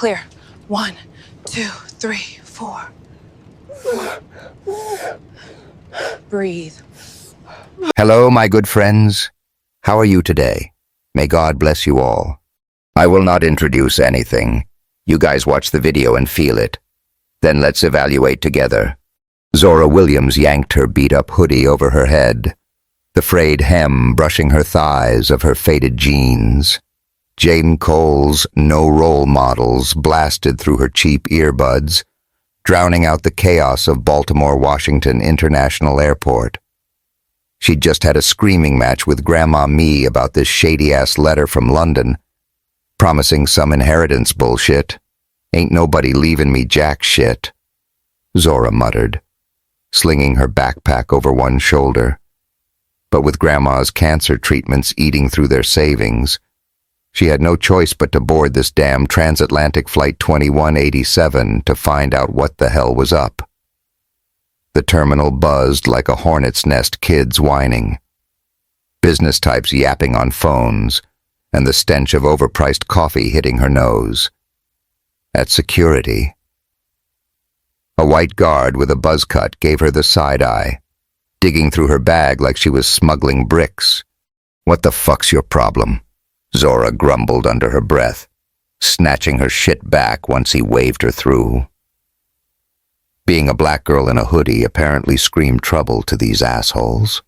clear. 1, 2, 3, 4. Breathe. Hello, my good friends. How are you today? May God bless you all. I will not introduce anything. You guys watch the video and feel it. Then let's evaluate together. Zora Williams yanked her beat-up hoodie over her head, the frayed hem brushing her thighs of her faded jeans. Jane Cole's No Role Models blasted through her cheap earbuds, drowning out the chaos of Baltimore-Washington International Airport. She'd just had a screaming match with Grandma Me about this shady-ass letter from London, promising some inheritance bullshit. Ain't nobody leaving me jack shit, Zora muttered, slinging her backpack over one shoulder. But with Grandma's cancer treatments eating through their savings, she had no choice but to board this damn transatlantic flight 2187 to find out what the hell was up. The terminal buzzed like a hornet's nest, kids whining, business types yapping on phones, and the stench of overpriced coffee hitting her nose. At security, a white guard with a buzz cut gave her the side-eye, digging through her bag like she was smuggling bricks. "What the fuck's your problem?" Zora grumbled under her breath, snatching her shit back once he waved her through. Being a black girl in a hoodie apparently screamed trouble to these assholes.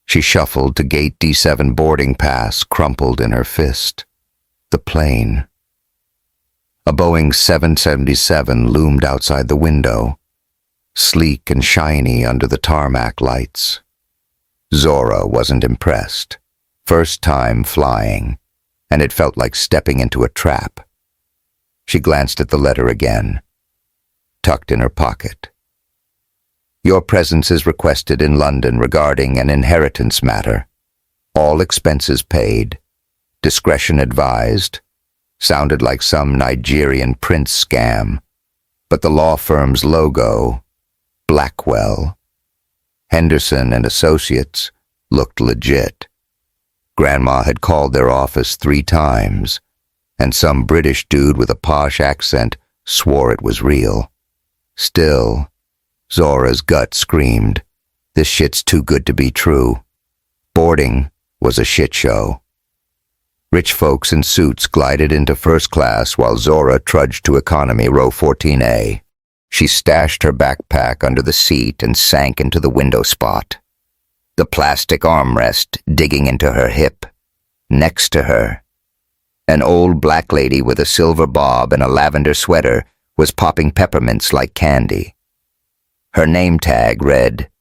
She shuffled to gate D7 boarding pass crumpled in her fist. The plane. A Boeing 777 loomed outside the window, sleek and shiny under the tarmac lights. Zora wasn't impressed. First time flying, and it felt like stepping into a trap. She glanced at the letter again, tucked in her pocket. "Your presence is requested in London regarding an inheritance matter. All expenses paid. Discretion advised." Sounded like some Nigerian prince scam, but the law firm's logo, Blackwell, Henderson and Associates, looked legit. Grandma had called their office 3 times, and some British dude with a posh accent swore it was real. Still, Zora's gut screamed, this shit's too good to be true. Boarding was a shit show. Rich folks in suits glided into first class while Zora trudged to economy row 14A. She stashed her backpack under the seat and sank into the window spot, the plastic armrest digging into her hip. Next to her, an old black lady with a silver bob and a lavender sweater was popping peppermints like candy. Her name tag read,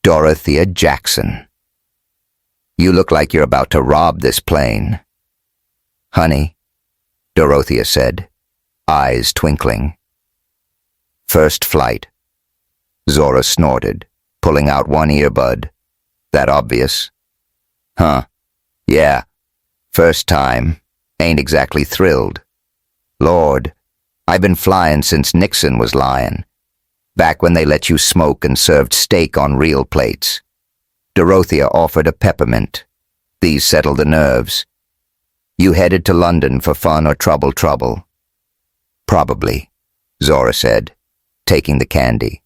Dorothea Jackson. "You look like you're about to rob this plane." "Honey," Dorothea said, eyes twinkling. "First flight." Zora snorted, pulling out one earbud. "That obvious?" "Huh. Yeah. First time. Ain't exactly thrilled. Lord, I've been flying since Nixon was lying. Back when they let you smoke and served steak on real plates." Dorothea offered a peppermint. These settled the nerves. "You headed to London for fun or trouble?" "Probably," Zora said, taking the candy.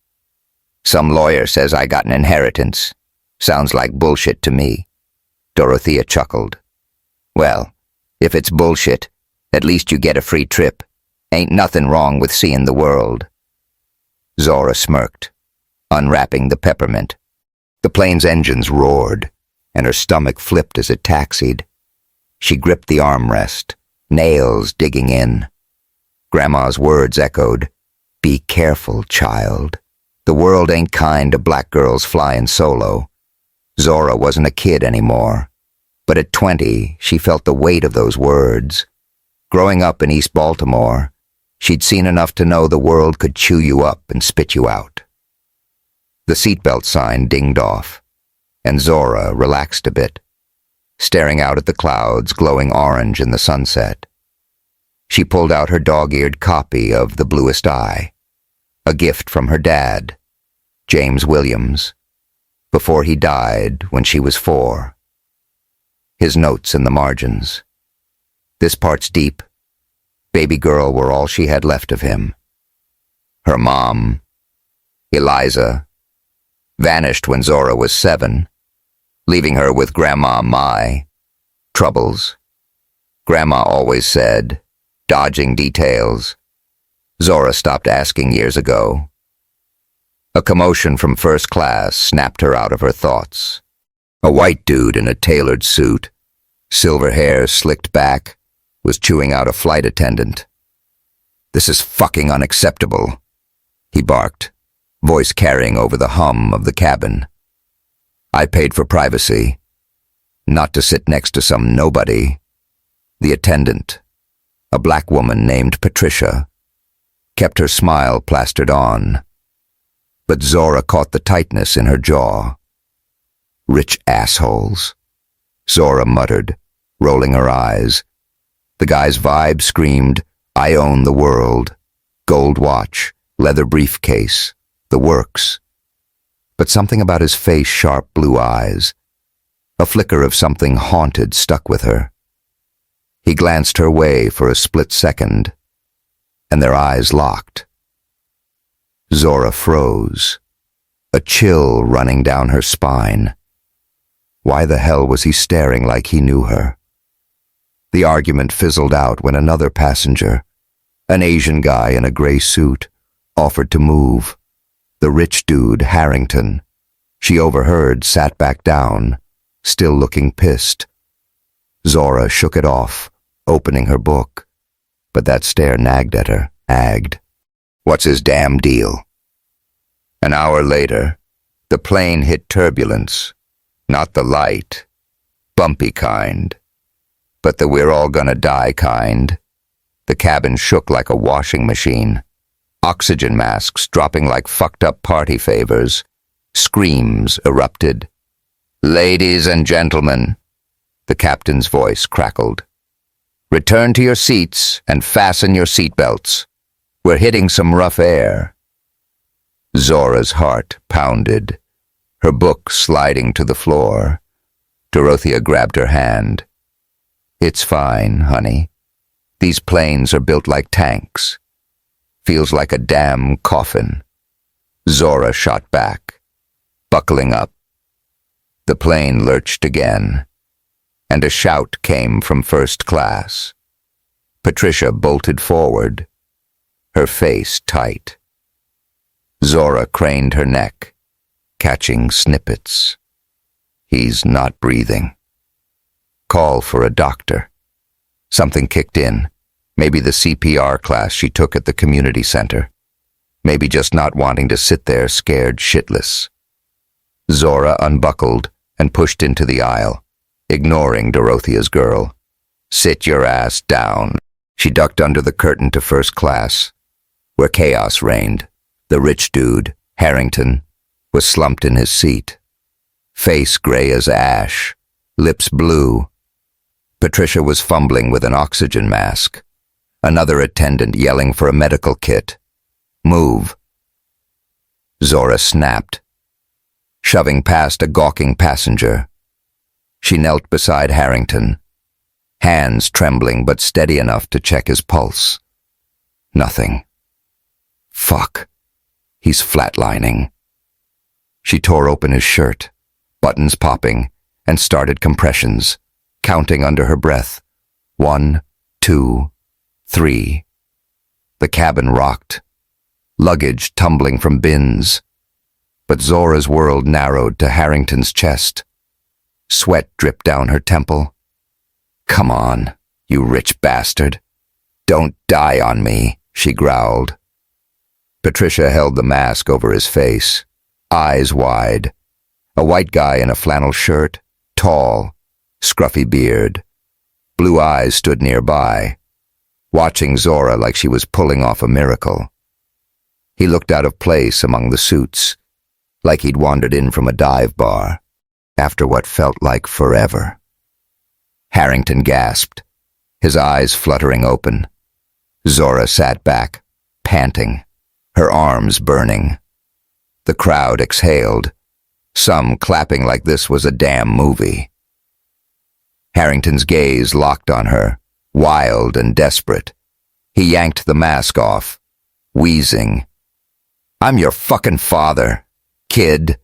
"Some lawyer says I got an inheritance. Sounds like bullshit to me." Dorothea chuckled. "Well, if it's bullshit, at least you get a free trip. Ain't nothing wrong with seeing the world." Zora smirked, unwrapping the peppermint. The plane's engines roared, and her stomach flipped as it taxied. She gripped the armrest, nails digging in. Grandma's words echoed, "Be careful, child. The world ain't kind to black girls flying solo." Zora wasn't a kid anymore, but at 20, she felt the weight of those words. Growing up in East Baltimore, she'd seen enough to know the world could chew you up and spit you out. The seatbelt sign dinged off, and Zora relaxed a bit, staring out at the clouds glowing orange in the sunset. She pulled out her dog-eared copy of The Bluest Eye, a gift from her dad, James Williams, before he died when she was 4. His notes in the margins. "This part's deep. baby girl were all she had left of him. Her mom, Eliza, vanished when Zora was 7, leaving her with Grandma Mai. Troubles. Grandma always said, dodging details. Zora stopped asking years ago. A commotion from first class snapped her out of her thoughts. A white dude in a tailored suit, silver hair slicked back, was chewing out a flight attendant. "This is fucking unacceptable," he barked, voice carrying over the hum of the cabin. I paid for privacy, not to sit next to some nobody. The attendant, a black woman named Patricia, kept her smile plastered on. But Zora caught the tightness in her jaw. "Rich assholes," Zora muttered, rolling her eyes. The guy's vibe screamed, "I own the world." Gold watch, leather briefcase, the works. But something about his face, sharp blue eyes, a flicker of something haunted stuck with her. He glanced her way for a split second, and their eyes locked. Zora froze, a chill running down her spine. Why the hell was he staring like he knew her? The argument fizzled out when another passenger, an Asian guy in a gray suit, offered to move. The rich dude, Harrington, she overheard, sat back down, still looking pissed. Zora shook it off, opening her book, but that stare nagged at her, nagged. What's his damn deal? An hour later, the plane hit turbulence, not the light, bumpy kind, but the we're all gonna die kind. The cabin shook like a washing machine. Oxygen masks dropping like fucked up party favors. Screams erupted. "Ladies and gentlemen," the captain's voice crackled. "Return to your seats and fasten your seatbelts. We're hitting some rough air." Zora's heart pounded, her book sliding to the floor. Dorothea grabbed her hand. "It's fine, honey. These planes are built like tanks. Feels like a damn coffin." Zora shot back, buckling up. The plane lurched again, and a shout came from first class. Patricia bolted forward, her face tight. Zora craned her neck, catching snippets. "He's not breathing. Call for a doctor." Something kicked in. Maybe the CPR class she took at the community center. Maybe just not wanting to sit there scared shitless. Zora unbuckled and pushed into the aisle, ignoring Dorothea's girl. "Sit your ass down." She ducked under the curtain to first class, where chaos reigned. The rich dude, Harrington, was slumped in his seat. Face gray as ash, lips blue. Patricia was fumbling with an oxygen mask. Another attendant yelling for a medical kit. "Move." Zora snapped, shoving past a gawking passenger. She knelt beside Harrington, hands trembling but steady enough to check his pulse. Nothing. Fuck. He's flatlining. She tore open his shirt, buttons popping, and started compressions, counting under her breath. 1, 2, 3. The cabin rocked, luggage tumbling from bins. But Zora's world narrowed to Harrington's chest. Sweat dripped down her temple. "Come on, you rich bastard. Don't die on me," she growled. Patricia held the mask over his face, eyes wide. A white guy in a flannel shirt, tall, scruffy beard. Blue eyes stood nearby, watching Zora like she was pulling off a miracle. He looked out of place among the suits, like he'd wandered in from a dive bar, after what felt like forever. Harrington gasped, his eyes fluttering open. Zora sat back, panting, her arms burning. The crowd exhaled, some clapping like this was a damn movie. Harrington's gaze locked on her, wild and desperate. He yanked the mask off, wheezing. "I'm your fucking father, kid."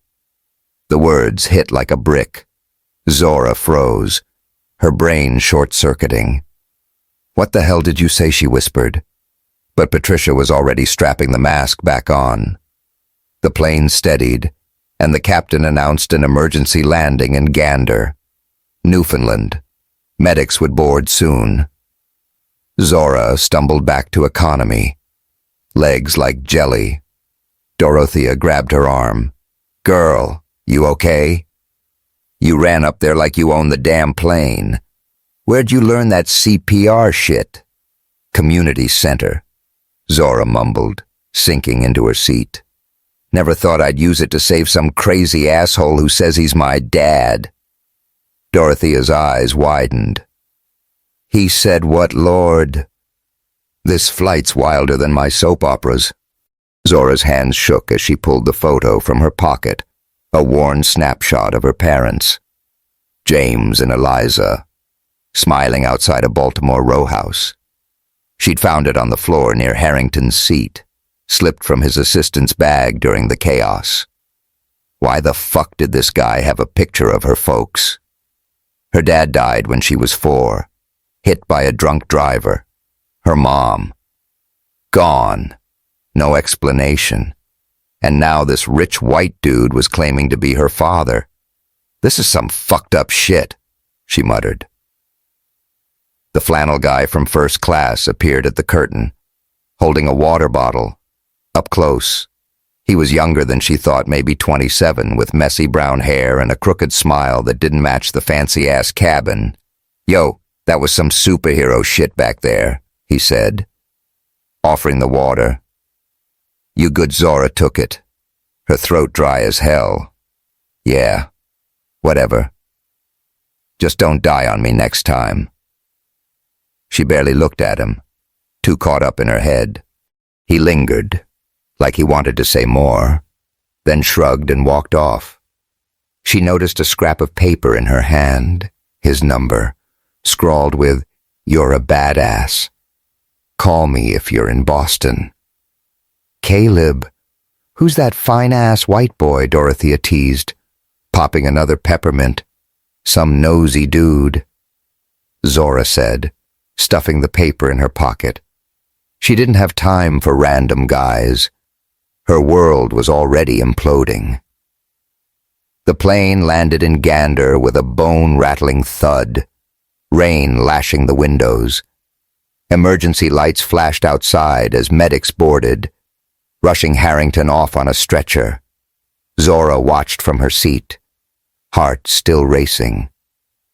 The words hit like a brick. Zora froze, her brain short-circuiting. "What the hell did you say?" she whispered. But Patricia was already strapping the mask back on. The plane steadied, and the captain announced an emergency landing in Gander, Newfoundland. Medics would board soon. Zora stumbled back to economy, legs like jelly. Dorothea grabbed her arm. "Girl, you okay? You ran up there like you owned the damn plane. Where'd you learn that CPR shit?" "Community center," Zora mumbled, sinking into her seat. "Never thought I'd use it to save some crazy asshole who says he's my dad." Dorothea's eyes widened. "He said what, Lord?" "This flight's wilder than my soap operas." Zora's hands shook as she pulled the photo from her pocket, a worn snapshot of her parents, James and Eliza, smiling outside a Baltimore row house. She'd found it on the floor near Harrington's seat, slipped from his assistant's bag during the chaos. Why the fuck did this guy have a picture of her folks? Her dad died when she was 4, hit by a drunk driver. Her mom, gone, no explanation. And now this rich white dude was claiming to be her father. "This is some fucked up shit," she muttered. The flannel guy from first class appeared at the curtain, holding a water bottle. Up close, he was younger than she thought, maybe 27, with messy brown hair and a crooked smile that didn't match the fancy-ass cabin. "Yo, that was some superhero shit back there," he said, offering the water. "You good?" Zora took it, her throat dry as hell. "Yeah, whatever. Just don't die on me next time." She barely looked at him, too caught up in her head. He lingered, like he wanted to say more, then shrugged and walked off. She noticed a scrap of paper in her hand, his number, scrawled with, "You're a badass. Call me if you're in Boston." "Caleb, who's that fine-ass white boy?" Dorothea teased, popping another peppermint. "Some nosy dude," Zora said, stuffing the paper in her pocket. She didn't have time for random guys. Her world was already imploding. The plane landed in Gander with a bone-rattling thud, rain lashing the windows. Emergency lights flashed outside as medics boarded, rushing Harrington off on a stretcher. Zora watched from her seat, heart still racing.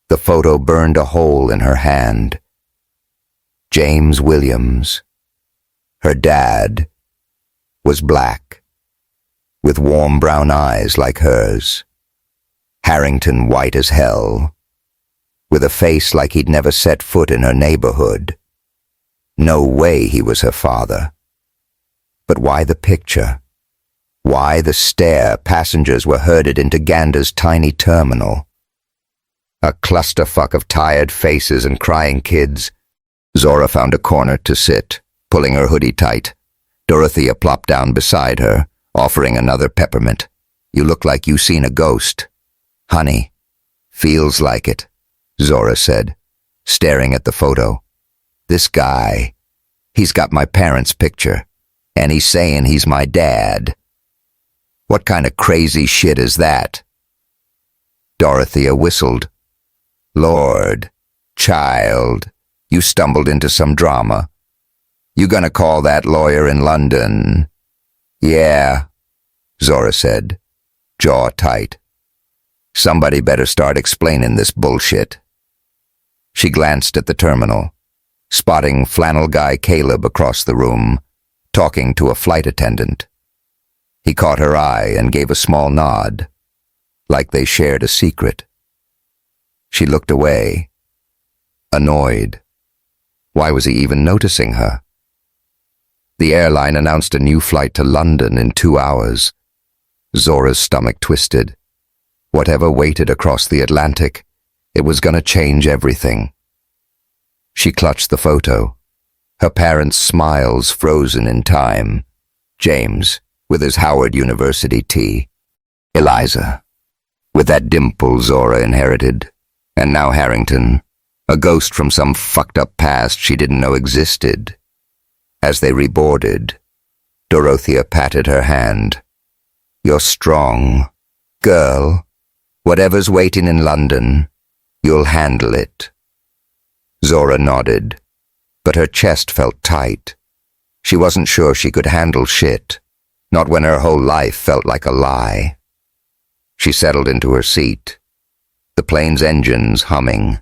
The photo burned a hole in her hand. James Williams, her dad, was black, with warm brown eyes like hers. Harrington white as hell, with a face like he'd never set foot in her neighborhood. No way he was her father. But why the picture? Why the stare? Passengers were herded into Gander's tiny terminal. A clusterfuck of tired faces and crying kids. Zora found a corner to sit, pulling her hoodie tight. Dorothea plopped down beside her, offering another peppermint. "You look like you seen a ghost." "Honey, feels like it," Zora said, staring at the photo. "This guy, he's got my parents' picture, and he's saying he's my dad. What kind of crazy shit is that?" Dorothea whistled. "Lord, child, you stumbled into some drama. You gonna call that lawyer in London?" "Yeah," Zora said, jaw tight. "Somebody better start explaining this bullshit." She glanced at the terminal, spotting flannel guy Caleb across the room, talking to a flight attendant. He caught her eye and gave a small nod, like they shared a secret. She looked away, annoyed. Why was he even noticing her? The airline announced a new flight to London in 2 hours. Zora's stomach twisted. Whatever waited across the Atlantic, it was going to change everything. She clutched the photo, Her parents' smiles frozen in time. James, with his Howard University tee. Eliza, with that dimple Zora inherited. And now Harrington, a ghost from some fucked-up past she didn't know existed. As they reboarded, Dorothea patted her hand. "You're strong. Girl, whatever's waiting in London, you'll handle it." Zora nodded, but her chest felt tight. She wasn't sure she could handle shit, not when her whole life felt like a lie. She settled into her seat, the plane's engines humming.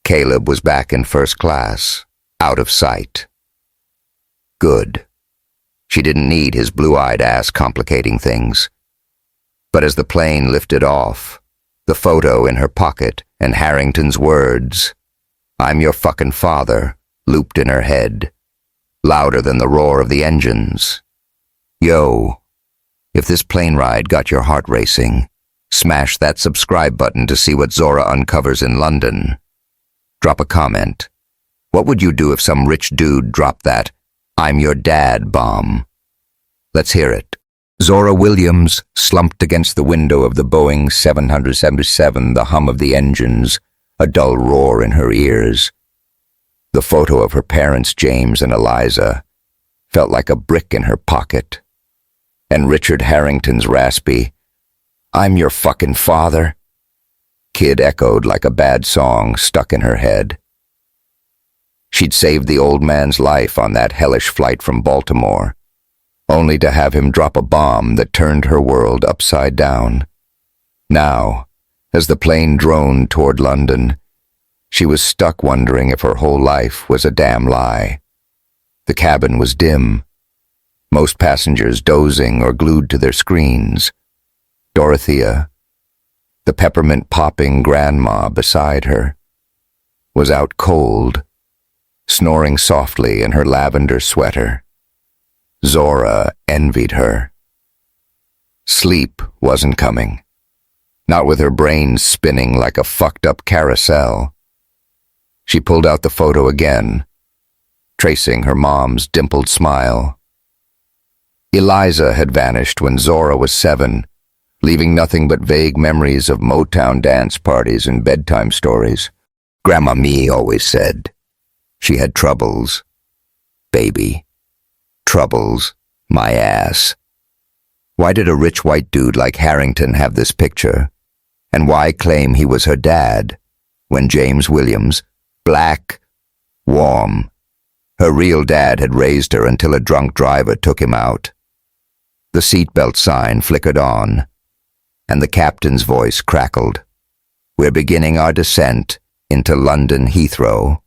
Caleb was back in first class, out of sight. Good. She didn't need his blue-eyed ass complicating things. But as the plane lifted off, the photo in her pocket and Harrington's words, "I'm your fucking father," looped in her head, louder than the roar of the engines. Yo, if this plane ride got your heart racing, smash that subscribe button to see what Zora uncovers in London. Drop a comment. What would you do if some rich dude dropped that "I'm your dad" bomb? Let's hear it. Zora Williams slumped against the window of the Boeing 777, the hum of the engines, a dull roar in her ears. The photo of her parents, James and Eliza, felt like a brick in her pocket. And Richard Harrington's raspy, "I'm your fucking father," kid echoed like a bad song stuck in her head. She'd saved the old man's life on that hellish flight from Baltimore, only to have him drop a bomb that turned her world upside down. Now, as the plane droned toward London, she was stuck wondering if her whole life was a damn lie. The cabin was dim, most passengers dozing or glued to their screens. Dorothea, the peppermint-popping grandma beside her, was out cold, snoring softly in her lavender sweater. Zora envied her. Sleep wasn't coming, not with her brain spinning like a fucked-up carousel. She pulled out the photo again, tracing her mom's dimpled smile. Eliza had vanished when Zora was 7, leaving nothing but vague memories of Motown dance parties and bedtime stories. Grandma Me always said she had troubles. Baby. Troubles. My ass. Why did a rich white dude like Harrington have this picture? And why claim he was her dad when James Williams, black, warm, her real dad had raised her until a drunk driver took him out? The seatbelt sign flickered on, and the captain's voice crackled. "We're beginning our descent into London Heathrow.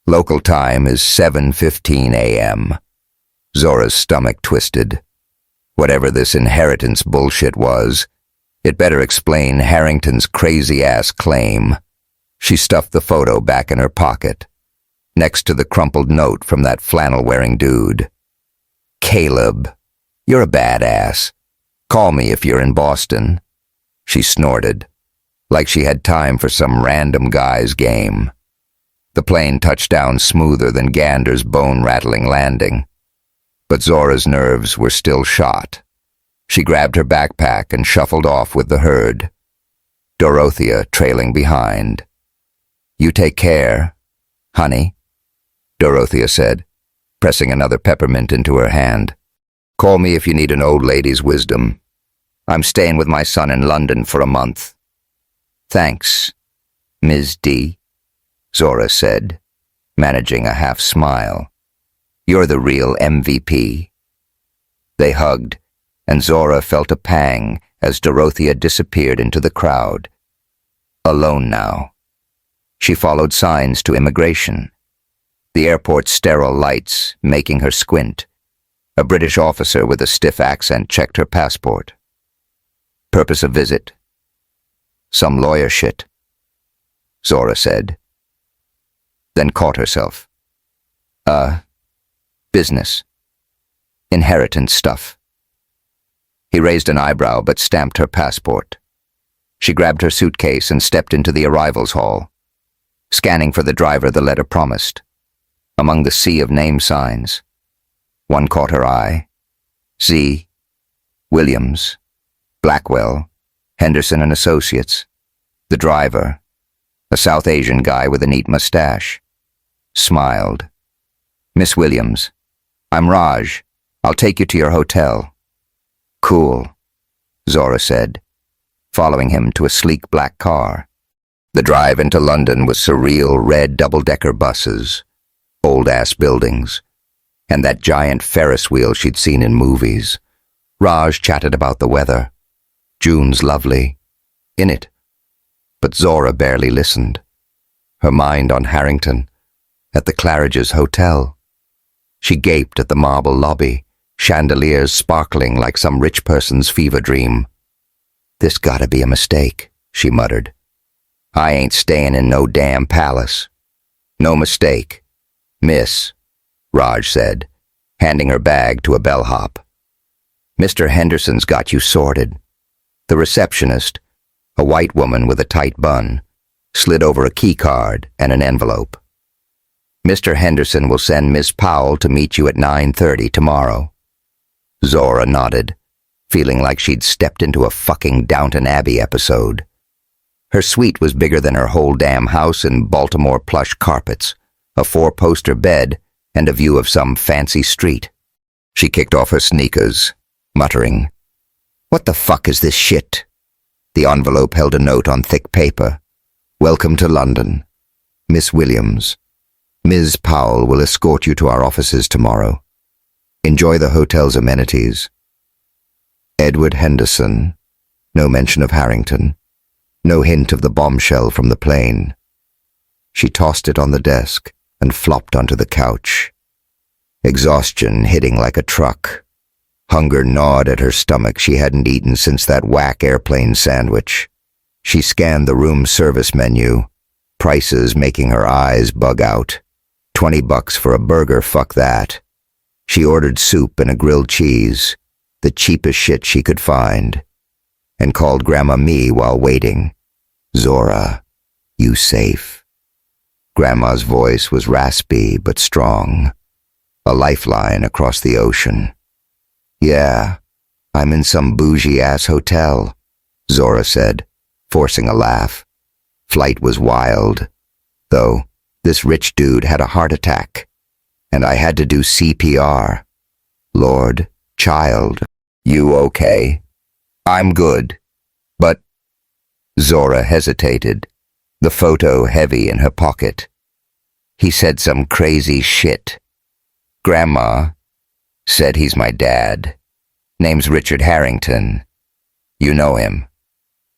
Local time is 7:15 a.m. Zora's stomach twisted. Whatever this inheritance bullshit was, it better explain Harrington's crazy-ass claim. She stuffed the photo back in her pocket, next to the crumpled note from that flannel-wearing dude. "Caleb, you're a badass. Call me if you're in Boston." She snorted, like she had time for some random guy's game. The plane touched down smoother than Gander's bone-rattling landing. But Zora's nerves were still shot. She grabbed her backpack and shuffled off with the herd, Dorothea trailing behind. "You take care, honey," Dorothea said, pressing another peppermint into her hand. "Call me if you need an old lady's wisdom. I'm staying with my son in London for a month." "Thanks, Ms. D," Zora said, managing a half smile. "You're the real MVP." They hugged, and Zora felt a pang as Dorothea disappeared into the crowd. Alone now. She followed signs to immigration, the airport's sterile lights making her squint. A British officer with a stiff accent checked her passport. "Purpose of visit?" "Some lawyer shit," Zora said, then caught herself. Business. Inheritance stuff." He raised an eyebrow but stamped her passport. She grabbed her suitcase and stepped into the arrivals hall, scanning for the driver the letter promised. among the sea of name signs. One caught her eye. Z. Williams, Blackwell, Henderson and Associates. The driver, a South Asian guy with a neat mustache, smiled. Miss Williams, I'm Raj. I'll take you to your hotel. Cool, Zora said, following him to a sleek black car. The drive into London was surreal red double-decker buses, old-ass buildings, and that giant Ferris wheel she'd seen in movies. Raj chatted about the weather. June's lovely. In it. But Zora barely listened. Her mind on Harrington, at the Claridge's hotel. She gaped at the marble lobby, chandeliers sparkling like some rich person's fever dream. This gotta be a mistake, she muttered. I ain't staying in no damn palace. No mistake. Miss, Raj said, handing her bag to a bellhop. Mr. Henderson's got you sorted. The receptionist, a white woman with a tight bun, slid over a key card and an envelope. Mr. Henderson will send Miss Powell to meet you at 9:30 tomorrow. Zora nodded, feeling like she'd stepped into a fucking Downton Abbey episode. Her suite was bigger than her whole damn house in Baltimore plush carpets, a 4-poster bed, and a view of some fancy street. She kicked off her sneakers, muttering, "What the fuck is this shit?" The envelope held a note on thick paper. Welcome to London. Miss Williams. Ms. Powell will escort you to our offices tomorrow. Enjoy the hotel's amenities. Edward Henderson. No mention of Harrington. No hint of the bombshell from the plane. She tossed it on the desk and flopped onto the couch. Exhaustion hitting like a truck. Hunger gnawed at her stomach. She hadn't eaten since that whack airplane sandwich. She scanned the room service menu, prices making her eyes bug out. $20 for a burger, fuck that. She ordered soup and a grilled cheese, the cheapest shit she could find, and called Grandma Mee while waiting. Zora, you safe? Grandma's voice was raspy but strong, a lifeline across the ocean. Yeah, I'm in some bougie-ass hotel, Zora said, forcing a laugh. Flight was wild, though this rich dude had a heart attack, and I had to do CPR. Lord, child, you okay? I'm good, but... Zora hesitated, the photo heavy in her pocket. He said some crazy shit. Grandma said he's my dad. Name's Richard Harrington. You know him.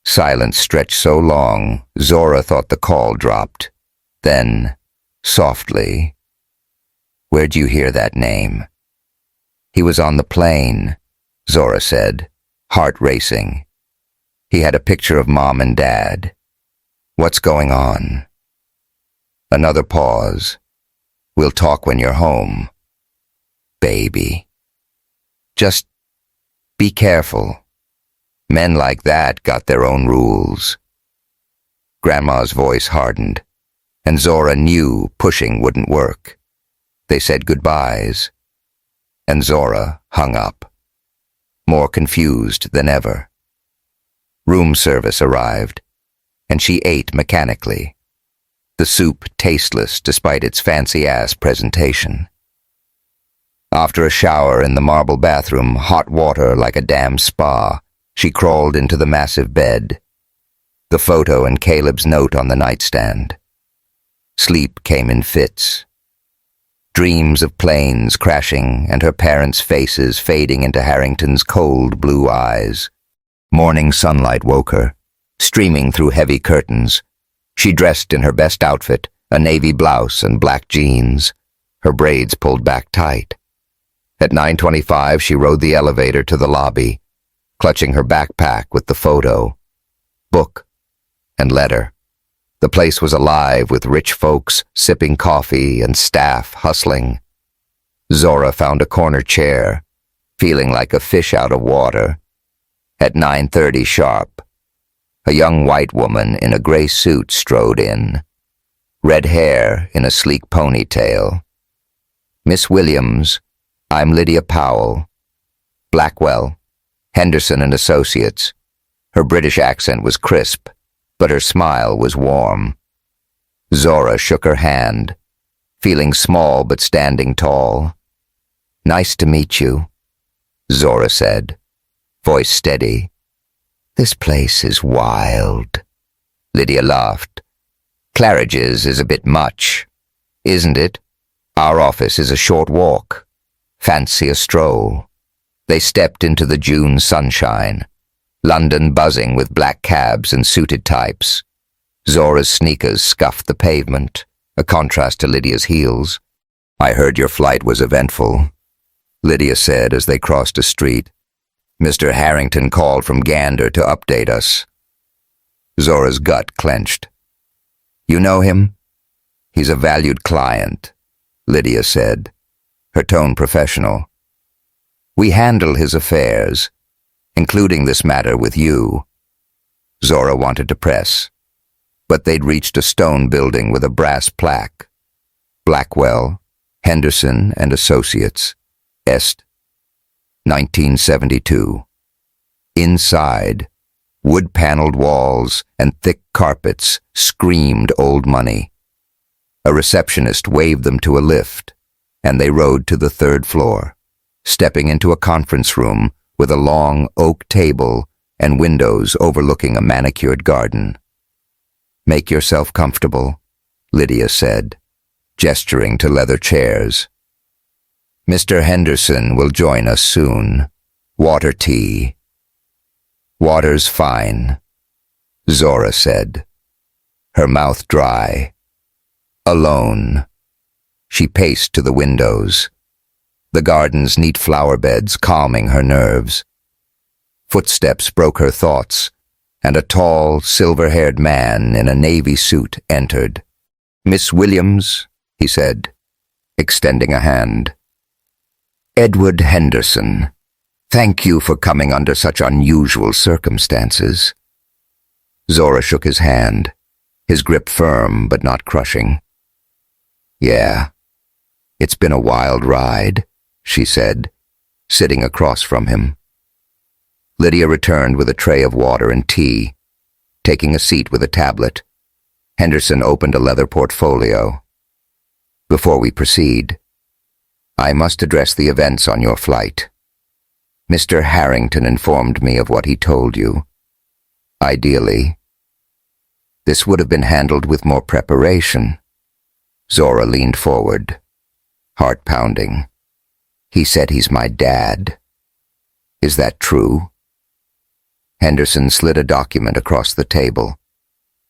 Silence stretched so long, Zora thought the call dropped. Then, softly, "Where'd you hear that name?" "He was on the plane," Zora said, heart racing. "He had a picture of Mom and Dad. What's going on?" Another pause. "We'll talk when you're home." "Baby. Just be careful. Men like that got their own rules." Grandma's voice hardened, and Zora knew pushing wouldn't work. They said goodbyes, and Zora hung up, more confused than ever. Room service arrived, and she ate mechanically, the soup tasteless despite its fancy-ass presentation. After a shower in the marble bathroom, hot water like a damn spa, she crawled into the massive bed, the photo and Caleb's note on the nightstand. Sleep came in fits. Dreams of planes crashing and her parents' faces fading into Harrington's cold blue eyes. Morning sunlight woke her, streaming through heavy curtains. She dressed in her best outfit, a navy blouse and black jeans, her braids pulled back tight. At 9:25, she rode the elevator to the lobby, clutching her backpack with the photo, book, and letter. The place was alive with rich folks sipping coffee and staff hustling. Zora found a corner chair, feeling like a fish out of water. At 9:30 sharp, a young white woman in a gray suit strode in, red hair in a sleek ponytail, Miss Williams, I'm Lydia Powell. Blackwell, Henderson and Associates. Her British accent was crisp, but her smile was warm. Zora shook her hand, feeling small but standing tall. Nice to meet you, Zora said, voice steady. This place is wild. Lydia laughed. Claridge's is a bit much, isn't it? Our office is a short walk. Fancy a stroll. They stepped into the June sunshine, London buzzing with black cabs and suited types. Zora's sneakers scuffed the pavement, a contrast to Lydia's heels. I heard your flight was eventful, Lydia said as they crossed a street. Mr. Harrington called from Gander to update us. Zora's gut clenched. You know him? He's a valued client, Lydia said, her tone professional. We handle his affairs, including this matter with you. Zora wanted to press, but they'd reached a stone building with a brass plaque. Blackwell, Henderson and Associates, Est. 1972. Inside, wood-paneled walls and thick carpets screamed old money. A receptionist waved them to a lift, and they rode to the third floor, stepping into a conference room with a long oak table and windows overlooking a manicured garden. Make yourself comfortable, Lydia said, gesturing to leather chairs. Mr. Henderson will join us soon. Water tea. Water's fine, Zora said, her mouth dry. Alone. She paced to the windows, the garden's neat flower beds calming her nerves. Footsteps broke her thoughts, and a tall, silver-haired man in a navy suit entered. Miss Williams, he said, extending a hand. Edward Henderson, thank you for coming under such unusual circumstances. Zora shook his hand, his grip firm but not crushing. Yeah, it's been a wild ride, she said, sitting across from him. Lydia returned with a tray of water and tea, taking a seat with a tablet. Henderson opened a leather portfolio. Before we proceed, I must address the events on your flight. Mr. Harrington informed me of what he told you. Ideally, this would have been handled with more preparation. Zora leaned forward, heart pounding. He said he's my dad. Is that true? Henderson slid a document across the table,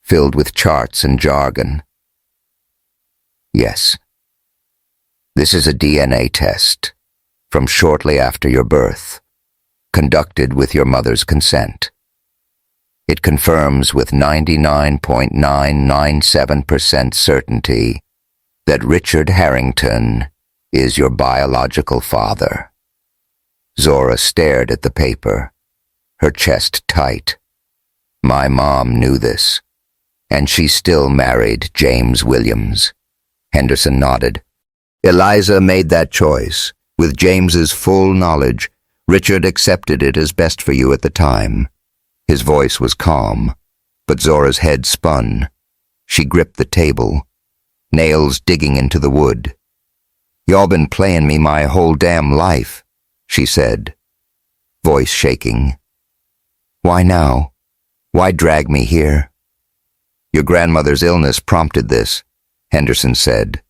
filled with charts and jargon. Yes. This is a DNA test from shortly after your birth, conducted with your mother's consent. It confirms with 99.997% certainty that Richard Harrington is your biological father. Zora stared at the paper, her chest tight. My mom knew this, and she still married James Williams. Henderson nodded. Eliza made that choice. With James's full knowledge, Richard accepted it as best for you at the time. His voice was calm, but Zora's head spun. She gripped the table, nails digging into the wood. Y'all been playing me my whole damn life, she said, voice shaking. Why now? Why drag me here? Your grandmother's illness prompted this, Henderson said.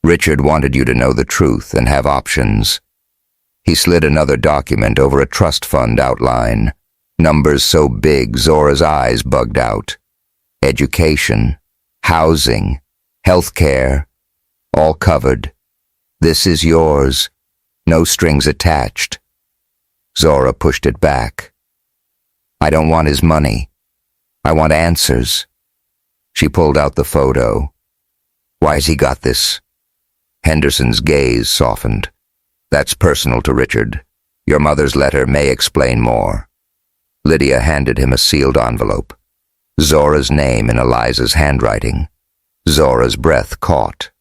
Richard wanted you to know the truth and have options. He slid another document over a trust fund outline, numbers so big Zora's eyes bugged out. Education, housing, healthcare, all covered. This is yours, no strings attached. Zora pushed it back. I don't want his money. I want answers. She pulled out the photo. Why's he got this? Henderson's gaze softened. That's personal to Richard. Your mother's letter may explain more. Lydia handed him a sealed envelope. Zora's name in Eliza's handwriting. Zora's breath caught.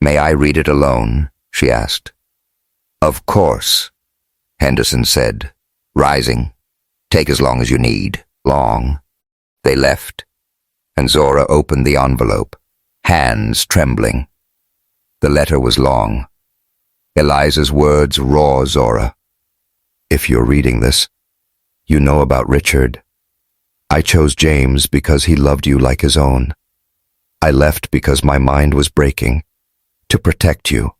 May I read it alone? She asked. Of course, Henderson said, rising. Take as long as you need. Long. They left, and Zora opened the envelope, hands trembling. The letter was long. Eliza's words raw, Zora. If you're reading this, you know about Richard. I chose James because he loved you like his own. I left because my mind was breaking, to protect you.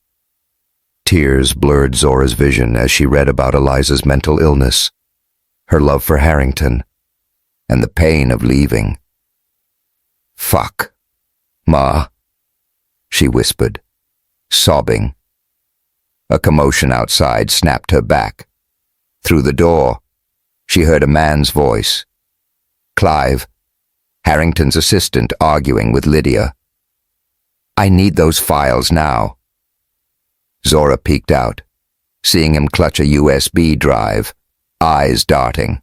Tears blurred Zora's vision as she read about Eliza's mental illness, her love for Harrington, and the pain of leaving. Fuck, Ma, she whispered, sobbing. A commotion outside snapped her back. Through the door, she heard a man's voice. Clive, Harrington's assistant, arguing with Lydia. I need those files now. Zora peeked out, seeing him clutch a USB drive, eyes darting.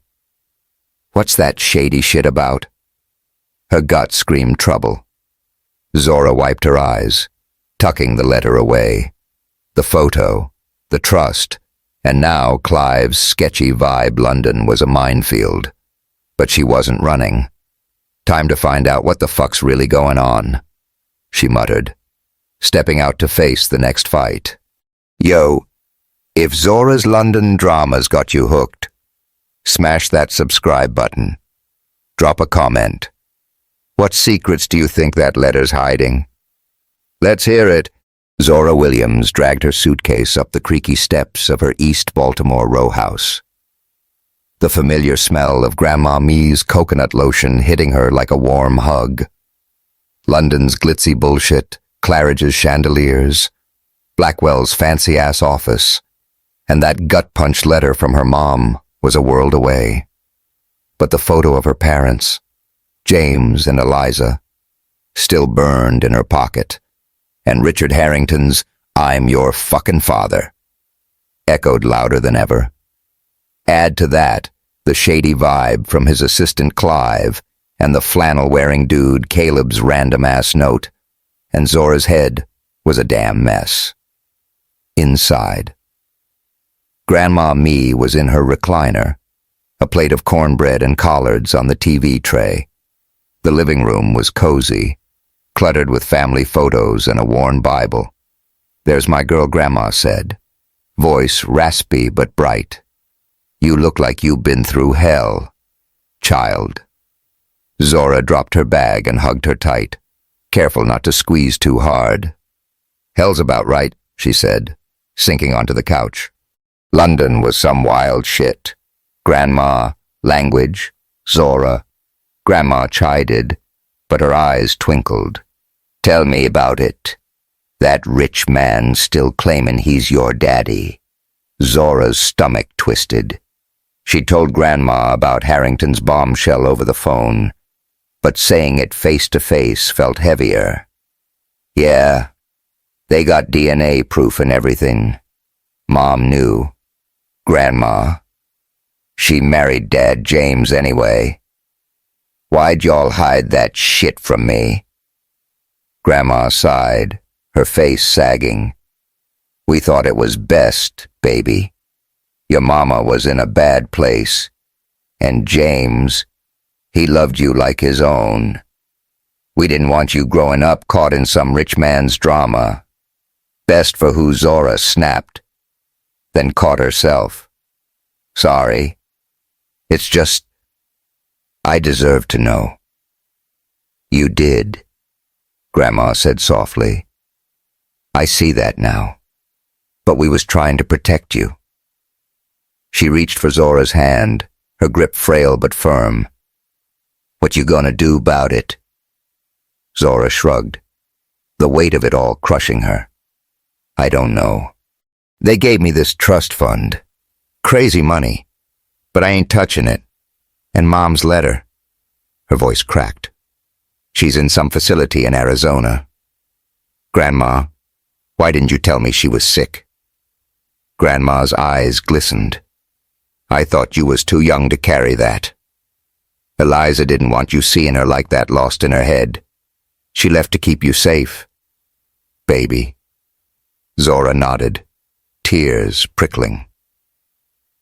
What's that shady shit about? Her gut screamed trouble. Zora wiped her eyes, tucking the letter away. The photo, the trust, and now Clive's sketchy vibe London was a minefield. But she wasn't running. Time to find out what the fuck's really going on, she muttered, stepping out to face the next fight. Yo, if Zora's London dramas got you hooked, smash that subscribe button. Drop a comment. What secrets do you think that letter's hiding? Let's hear it. Zora Williams dragged her suitcase up the creaky steps of her East Baltimore row house. The familiar smell of Grandma Mee's coconut lotion hitting her like a warm hug. London's glitzy bullshit, Claridge's chandeliers, Blackwell's fancy-ass office, and that gut-punch letter from her mom was a world away. But the photo of her parents, James and Eliza, still burned in her pocket, and Richard Harrington's "I'm your fucking father" echoed louder than ever. Add to that the shady vibe from his assistant Clive and the flannel-wearing dude Caleb's random-ass note, and Zora's head was a damn mess. Inside, Grandma Mee was in her recliner, a plate of cornbread and collards on the TV tray. The living room was cozy, cluttered with family photos and a worn Bible. There's my girl, Grandma said, voice raspy but bright. You look like you've been through hell, child. Zora dropped her bag and hugged her tight, careful not to squeeze too hard. Hell's about right, she said, sinking onto the couch. London was some wild shit. Grandma, language, Zora. Grandma chided, but her eyes twinkled. Tell me about it. That rich man still claiming he's your daddy. Zora's stomach twisted. She told Grandma about Harrington's bombshell over the phone, but saying it face to face felt heavier. Yeah, they got DNA proof and everything. Mom knew. Grandma. She married Dad James anyway. Why'd y'all hide that shit from me? Grandma sighed, her face sagging. We thought it was best, baby. Your mama was in a bad place. And James, he loved you like his own. We didn't want you growing up caught in some rich man's drama. Best for who Zora snapped, then caught herself. Sorry. It's just, I deserve to know. You did, Grandma said softly. I see that now. But we was trying to protect you. She reached for Zora's hand, her grip frail but firm. What you gonna do about it? Zora shrugged, the weight of it all crushing her. I don't know. They gave me this trust fund. Crazy money. But I ain't touching it. And Mom's letter. Her voice cracked. She's in some facility in Arizona. Grandma, why didn't you tell me she was sick? Grandma's eyes glistened. I thought you was too young to carry that. Eliza didn't want you seeing her like that lost in her head. She left to keep you safe. Baby, Zora nodded, tears prickling.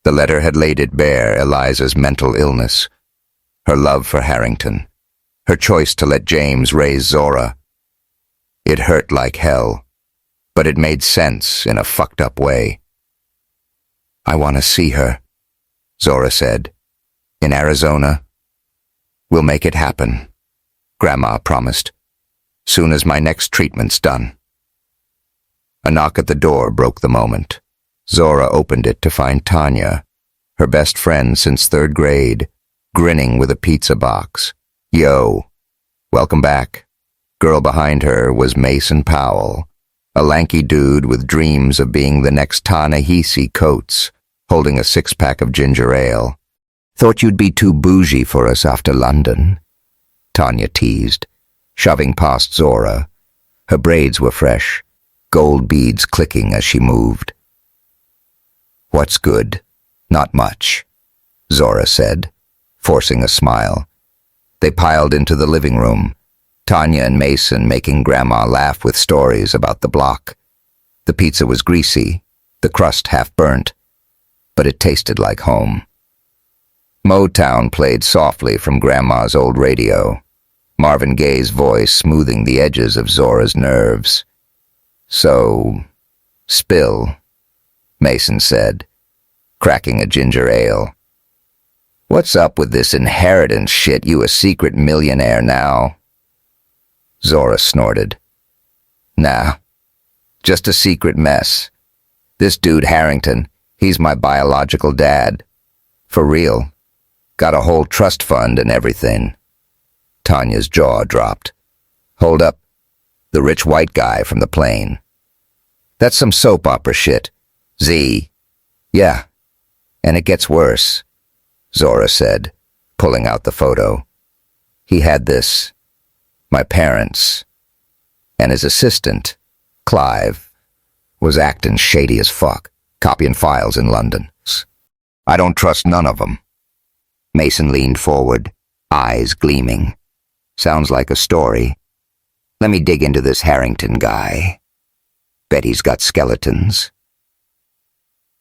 The letter had laid it bare, Eliza's mental illness, her love for Harrington, her choice to let James raise Zora. It hurt like hell, but it made sense in a fucked up way. "I want to see her," Zora said. "In Arizona. We'll make it happen," Grandma promised, "soon as my next treatment's done." A knock at the door broke the moment. Zora opened it to find Tanya, her best friend since 3rd grade, grinning with a pizza box. "Yo, welcome back." Girl behind her was Mason Powell, a lanky dude with dreams of being the next Ta-Nehisi Coates, holding a 6-pack of ginger ale. "Thought you'd be too bougie for us after London," Tanya teased, shoving past Zora. Her braids were fresh, gold beads clicking as she moved. "What's good? Not much," Zora said, forcing a smile. They piled into the living room, Tanya and Mason making Grandma laugh with stories about the block. The pizza was greasy, the crust half-burnt, but it tasted like home. Motown played softly from Grandma's old radio, Marvin Gaye's voice smoothing the edges of Zora's nerves. "So, spill," Mason said, cracking a ginger ale. "What's up with this inheritance shit? You a secret millionaire now?" Zora snorted. "Nah, just a secret mess. This dude Harrington, he's my biological dad. For real. Got a whole trust fund and everything." Tanya's jaw dropped. "Hold up. The rich white guy from the plane. That's some soap opera shit. Z. Yeah, and it gets worse," Zora said, pulling out the photo. "He had this, my parents, and his assistant, Clive, was acting shady as fuck, copying files in London. I don't trust none of them." Mason leaned forward, eyes gleaming. "Sounds like a story. Let me dig into this Harrington guy. Bet he's got skeletons."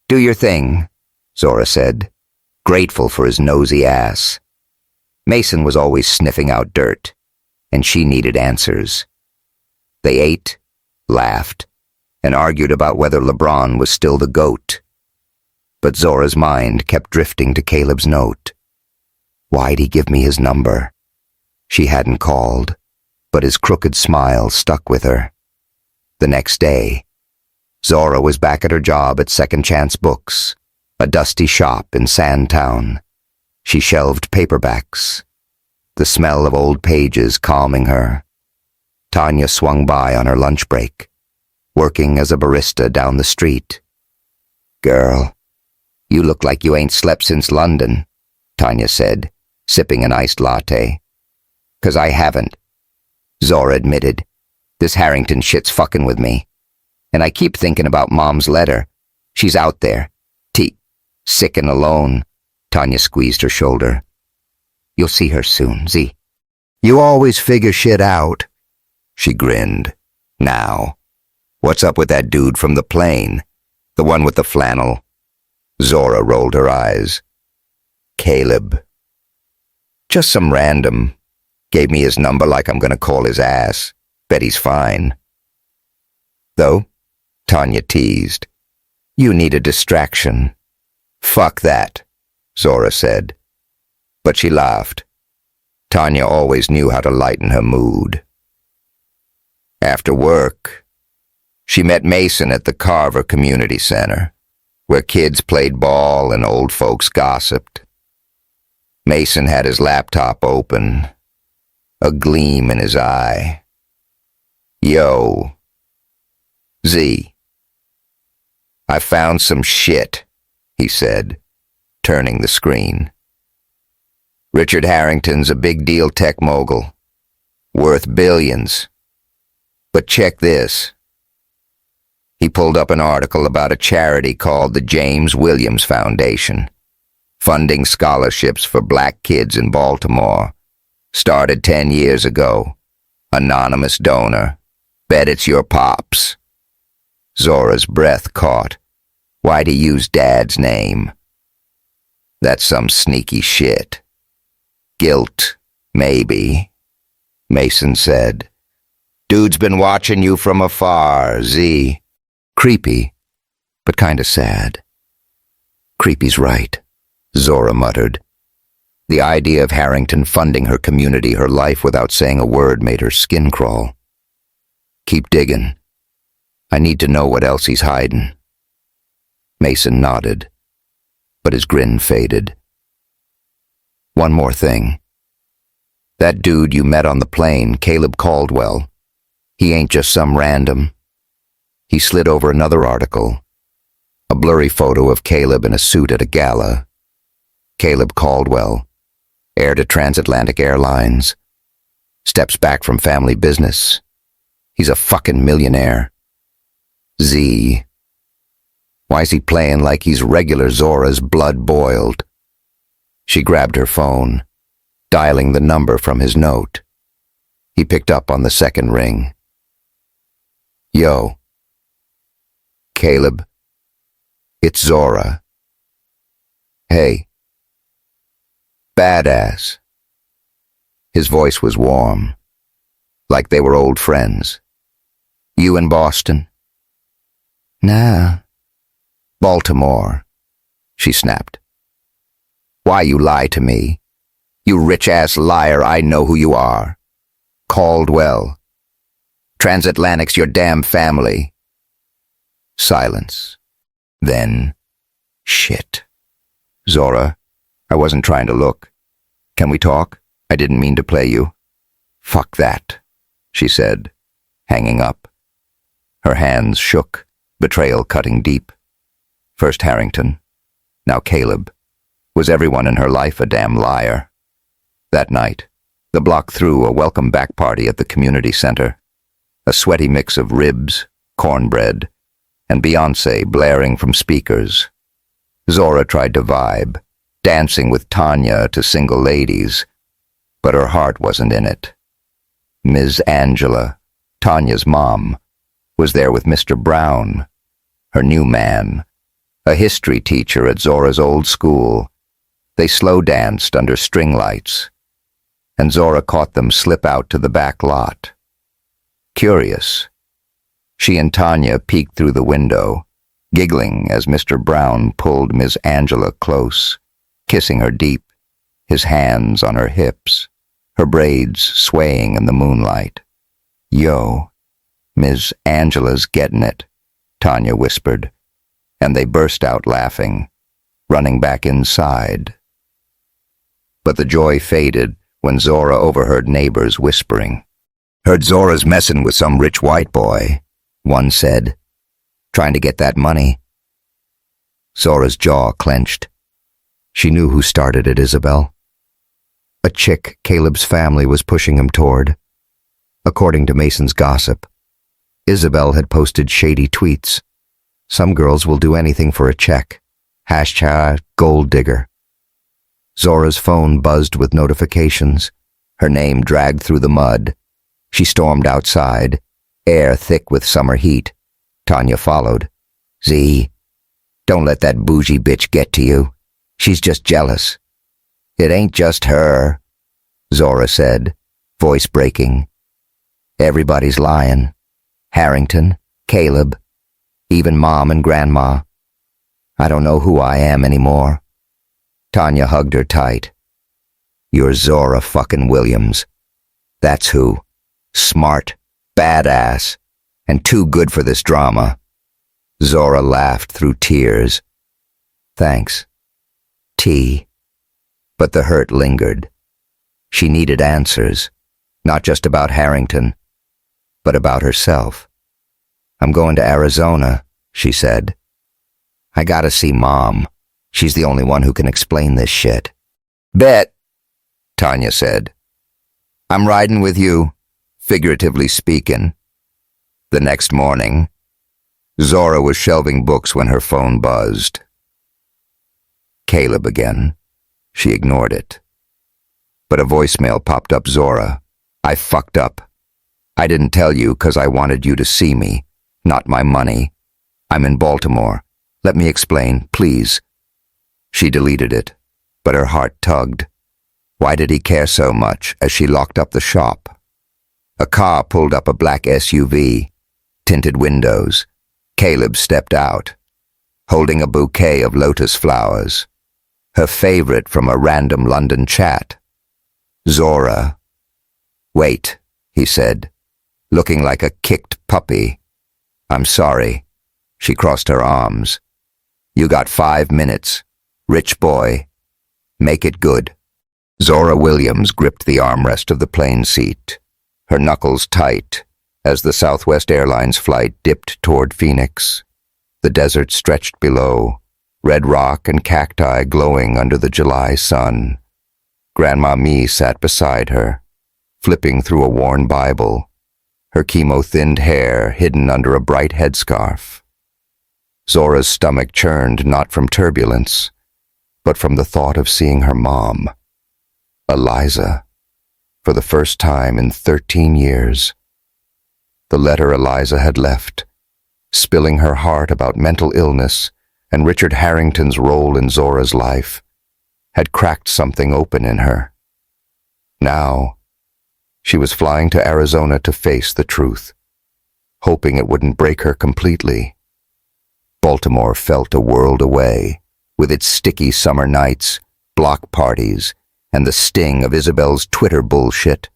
"Do your thing," Zora said, grateful for his nosy ass. Mason was always sniffing out dirt, and she needed answers. They ate, laughed, and argued about whether LeBron was still the GOAT. But Zora's mind kept drifting to Caleb's note. Why'd he give me his number? She hadn't called, but his crooked smile stuck with her. The next day, Zora was back at her job at Second Chance Books, a dusty shop in Sandtown. She shelved paperbacks, the smell of old pages calming her. Tanya swung by on her lunch break, working as a barista down the street. "Girl, you look like you ain't slept since London," Tanya said, sipping an iced latte. "'Cause I haven't," Zora admitted. "This Harrington shit's fucking with me. And I keep thinking about Mom's letter. She's out there, sick and alone." Tanya squeezed her shoulder. "You'll see her soon, Z. You always figure shit out." She grinned. "Now, what's up with that dude from the plane? The one with the flannel?" Zora rolled her eyes. "Caleb. Just some random. Gave me his number like I'm gonna call his ass. Bet he's fine." "Though," Tanya teased, "you need a distraction." "Fuck that," Zora said. But she laughed. Tanya always knew how to lighten her mood. After work, she met Mason at the Carver Community Center, where kids played ball and old folks gossiped. Mason had his laptop open, a gleam in his eye. "Yo, Z, I found some shit," he said, turning the screen. "Richard Harrington's a big deal tech mogul, worth billions. But check this." He pulled up an article about a charity called the James Williams Foundation, funding scholarships for black kids in Baltimore. Started 10 years ago. Anonymous donor. Bet it's your pops. Zora's breath caught. Why'd he use Dad's name? That's some sneaky shit. Guilt, maybe, Mason said. Dude's been watching you from afar, Z. Creepy, but kinda sad. Creepy's right, Zora muttered. The idea of Harrington funding her community, her life without saying a word made her skin crawl. Keep digging. I need to know what else he's hiding. Mason nodded, but his grin faded. One more thing. That dude you met on the plane, Caleb Caldwell, he ain't just some random. He slid over another article, a blurry photo of Caleb in a suit at a gala. Caleb Caldwell, heir to Transatlantic Airlines, steps back from family business. He's a fucking millionaire. Z. Why's he playing like he's regular Zora's blood boiled? She grabbed her phone, dialing the number from his note. He picked up on the second ring. Yo. Caleb. It's Zora. Hey. Badass. His voice was warm, like they were old friends. You in Boston? Nah. Baltimore, she snapped. Why you lie to me? You rich-ass liar, I know who you are. Caldwell. Transatlantic's your damn family. Silence. Then, shit. Zora, I wasn't trying to look. Can we talk? I didn't mean to play you. Fuck that, she said, hanging up. Her hands shook, betrayal cutting deep. First Harrington, now Caleb. Was everyone in her life a damn liar? That night, the block threw a welcome back party at the community center. A sweaty mix of ribs, cornbread, and Beyoncé blaring from speakers. Zora tried to vibe, dancing with Tanya to single ladies, but her heart wasn't in it. Ms. Angela, Tanya's mom, was there with Mr. Brown, her new man, a history teacher at Zora's old school. They slow danced under string lights, and Zora caught them slip out to the back lot. Curious, she and Tanya peeked through the window, giggling as Mr. Brown pulled Ms. Angela close, kissing her deep, his hands on her hips, her braids swaying in the moonlight. Yo, Ms. Angela's getting it, Tanya whispered, and they burst out laughing, running back inside. But the joy faded when Zora overheard neighbors whispering. Heard Zora's messing with some rich white boy, one said, trying to get that money. Zora's jaw clenched. She knew who started it, Isabel. A chick Caleb's family was pushing him toward. According to Mason's gossip, Isabel had posted shady tweets. Some girls will do anything for a check. # gold digger. Zora's phone buzzed with notifications. Her name dragged through the mud. She stormed outside, air thick with summer heat. Tanya followed. Z, don't let that bougie bitch get to you. She's just jealous. It ain't just her, Zora said, voice breaking. Everybody's lying. Harrington, Caleb, even Mom and Grandma. I don't know who I am anymore. Tanya hugged her tight. You're Zora fucking Williams. That's who. Smart, badass, and too good for this drama. Zora laughed through tears. Thanks. T. But the hurt lingered. She needed answers, not just about Harrington, but about herself. I'm going to Arizona, she said. I gotta see Mom. She's the only one who can explain this shit. Bet, Tanya said. I'm riding with you, figuratively speaking. The next morning, Zora was shelving books when her phone buzzed. Caleb again. She ignored it. But a voicemail popped up. Zora, I fucked up. I didn't tell you 'cause I wanted you to see me, not my money. I'm in Baltimore. Let me explain, please. She deleted it, but her heart tugged. Why did he care so much as she locked up the shop? A car pulled up, a black SUV, tinted windows. Caleb stepped out, holding a bouquet of lotus flowers, her favorite from a random London chat. Zora. Wait, he said, looking like a kicked puppy. I'm sorry. She crossed her arms. You got 5 minutes. Rich boy. Make it good. Zora Williams gripped the armrest of the plane seat, her knuckles tight as the Southwest Airlines flight dipped toward Phoenix. The desert stretched below, red rock and cacti glowing under the July sun. Grandma Mee sat beside her, flipping through a worn Bible, her chemo-thinned hair hidden under a bright headscarf. Zora's stomach churned not from turbulence, but from the thought of seeing her mom, Eliza, for the first time in 13 years. The letter Eliza had left, spilling her heart about mental illness and Richard Harrington's role in Zora's life, had cracked something open in her. Now, she was flying to Arizona to face the truth, hoping it wouldn't break her completely. Baltimore felt a world away, with its sticky summer nights, block parties, and the sting of Isabel's Twitter bullshit.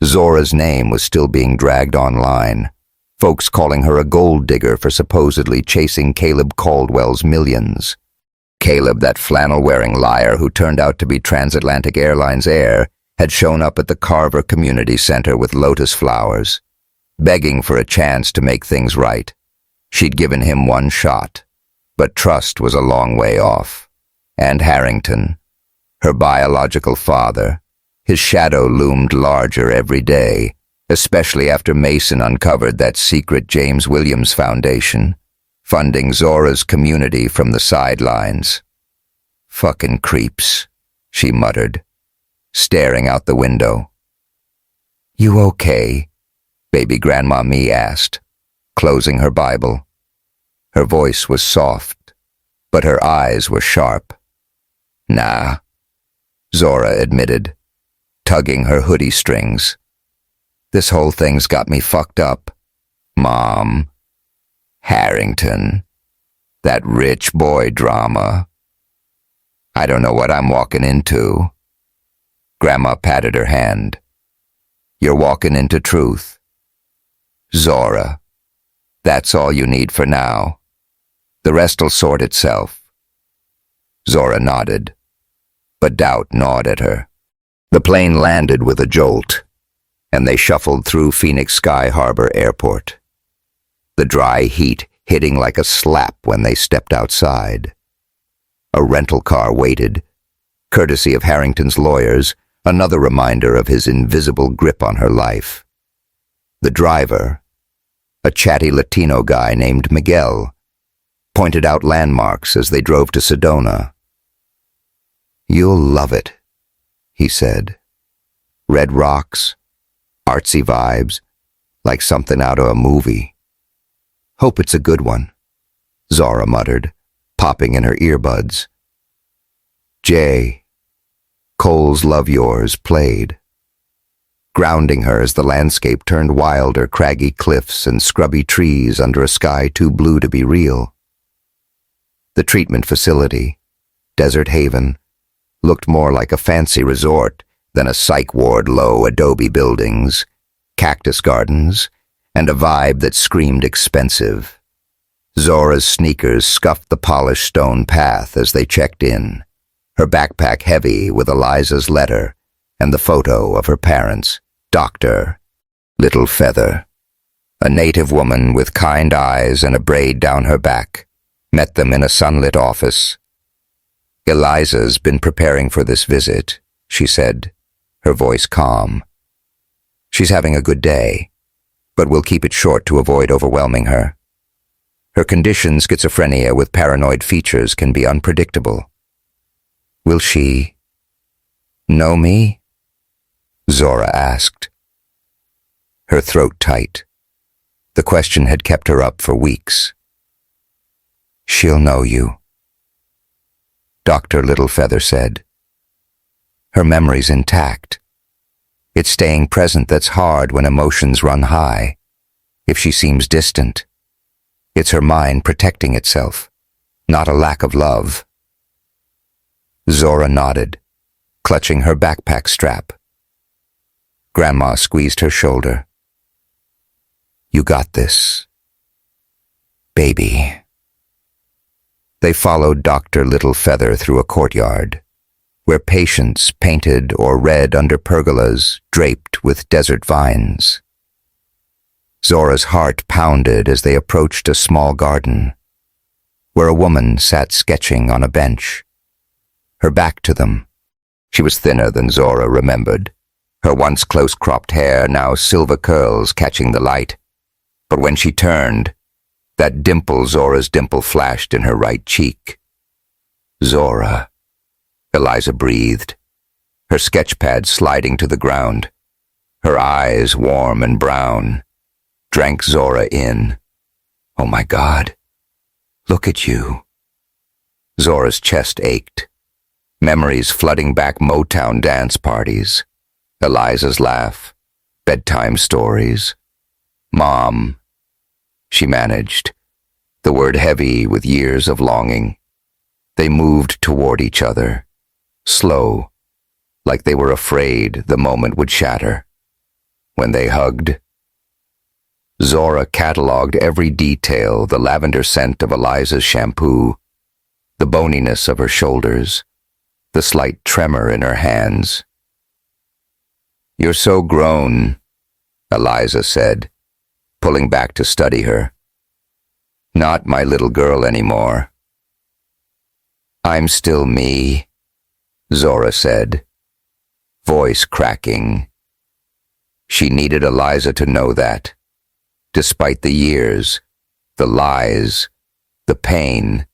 Zora's name was still being dragged online, folks calling her a gold digger for supposedly chasing Caleb Caldwell's millions. Caleb, that flannel-wearing liar who turned out to be Transatlantic Airlines heir, had shown up at the Carver Community Center with lotus flowers, begging for a chance to make things right. She'd given him one shot, but trust was a long way off. And Harrington, her biological father, his shadow loomed larger every day, especially after Mason uncovered that secret James Williams Foundation, funding Zora's community from the sidelines. Fucking creeps, she muttered, staring out the window. You okay? Baby Grandma Mee asked, closing her Bible. Her voice was soft, but her eyes were sharp. Nah, Zora admitted, tugging her hoodie strings. This whole thing's got me fucked up. Mom. Harrington. That rich boy drama. I don't know what I'm walking into. Grandma patted her hand. You're walking into truth. Zora. That's all you need for now. The rest'll sort itself. Zora nodded, but doubt gnawed at her. The plane landed with a jolt, and they shuffled through Phoenix Sky Harbor Airport, the dry heat hitting like a slap when they stepped outside. A rental car waited, courtesy of Harrington's lawyers, another reminder of his invisible grip on her life. The driver, a chatty Latino guy named Miguel, pointed out landmarks as they drove to Sedona. You'll love it, he said. Red rocks, artsy vibes, like something out of a movie. Hope it's a good one, Zora muttered, popping in her earbuds. Jay, Cole's Love Yours played, grounding her as the landscape turned wilder, craggy cliffs and scrubby trees under a sky too blue to be real. The treatment facility, Desert Haven, looked more like a fancy resort than a psych ward. Low adobe buildings, cactus gardens, and a vibe that screamed expensive. Zora's sneakers scuffed the polished stone path as they checked in, her backpack heavy with Eliza's letter and the photo of her parents, Dr. Little Feather. A native woman with kind eyes and a braid down her back met them in a sunlit office. Eliza's been preparing for this visit, she said, her voice calm. She's having a good day, but we'll keep it short to avoid overwhelming her. Her condition, schizophrenia with paranoid features, can be unpredictable. Will she know me? Zora asked, her throat tight. The question had kept her up for weeks. She'll know you, Dr. Littlefeather said. Her memory's intact. It's staying present that's hard when emotions run high. If she seems distant, it's her mind protecting itself, not a lack of love. Zora nodded, clutching her backpack strap. Grandma squeezed her shoulder. You got this, baby. They followed Dr. Littlefeather through a courtyard, where patients painted or read under pergolas draped with desert vines. Zora's heart pounded as they approached a small garden, where a woman sat sketching on a bench, her back to them. She was thinner than Zora remembered, her once close-cropped hair now silver curls catching the light. But when she turned, that dimple Zora's dimple flashed in her right cheek. Zora, Eliza breathed, her sketchpad sliding to the ground. Her eyes, warm and brown, drank Zora in. Oh my God, look at you. Zora's chest ached, memories flooding back Motown dance parties, Eliza's laugh, bedtime stories. Mom, she managed, the word heavy with years of longing. They moved toward each other, slow, like they were afraid the moment would shatter. When they hugged, Zora catalogued every detail, the lavender scent of Eliza's shampoo, the boniness of her shoulders, the slight tremor in her hands. You're so grown, Eliza said, pulling back to study her. Not my little girl anymore. I'm still me, Zora said, voice cracking. She needed Eliza to know that, despite the years, the lies, the pain.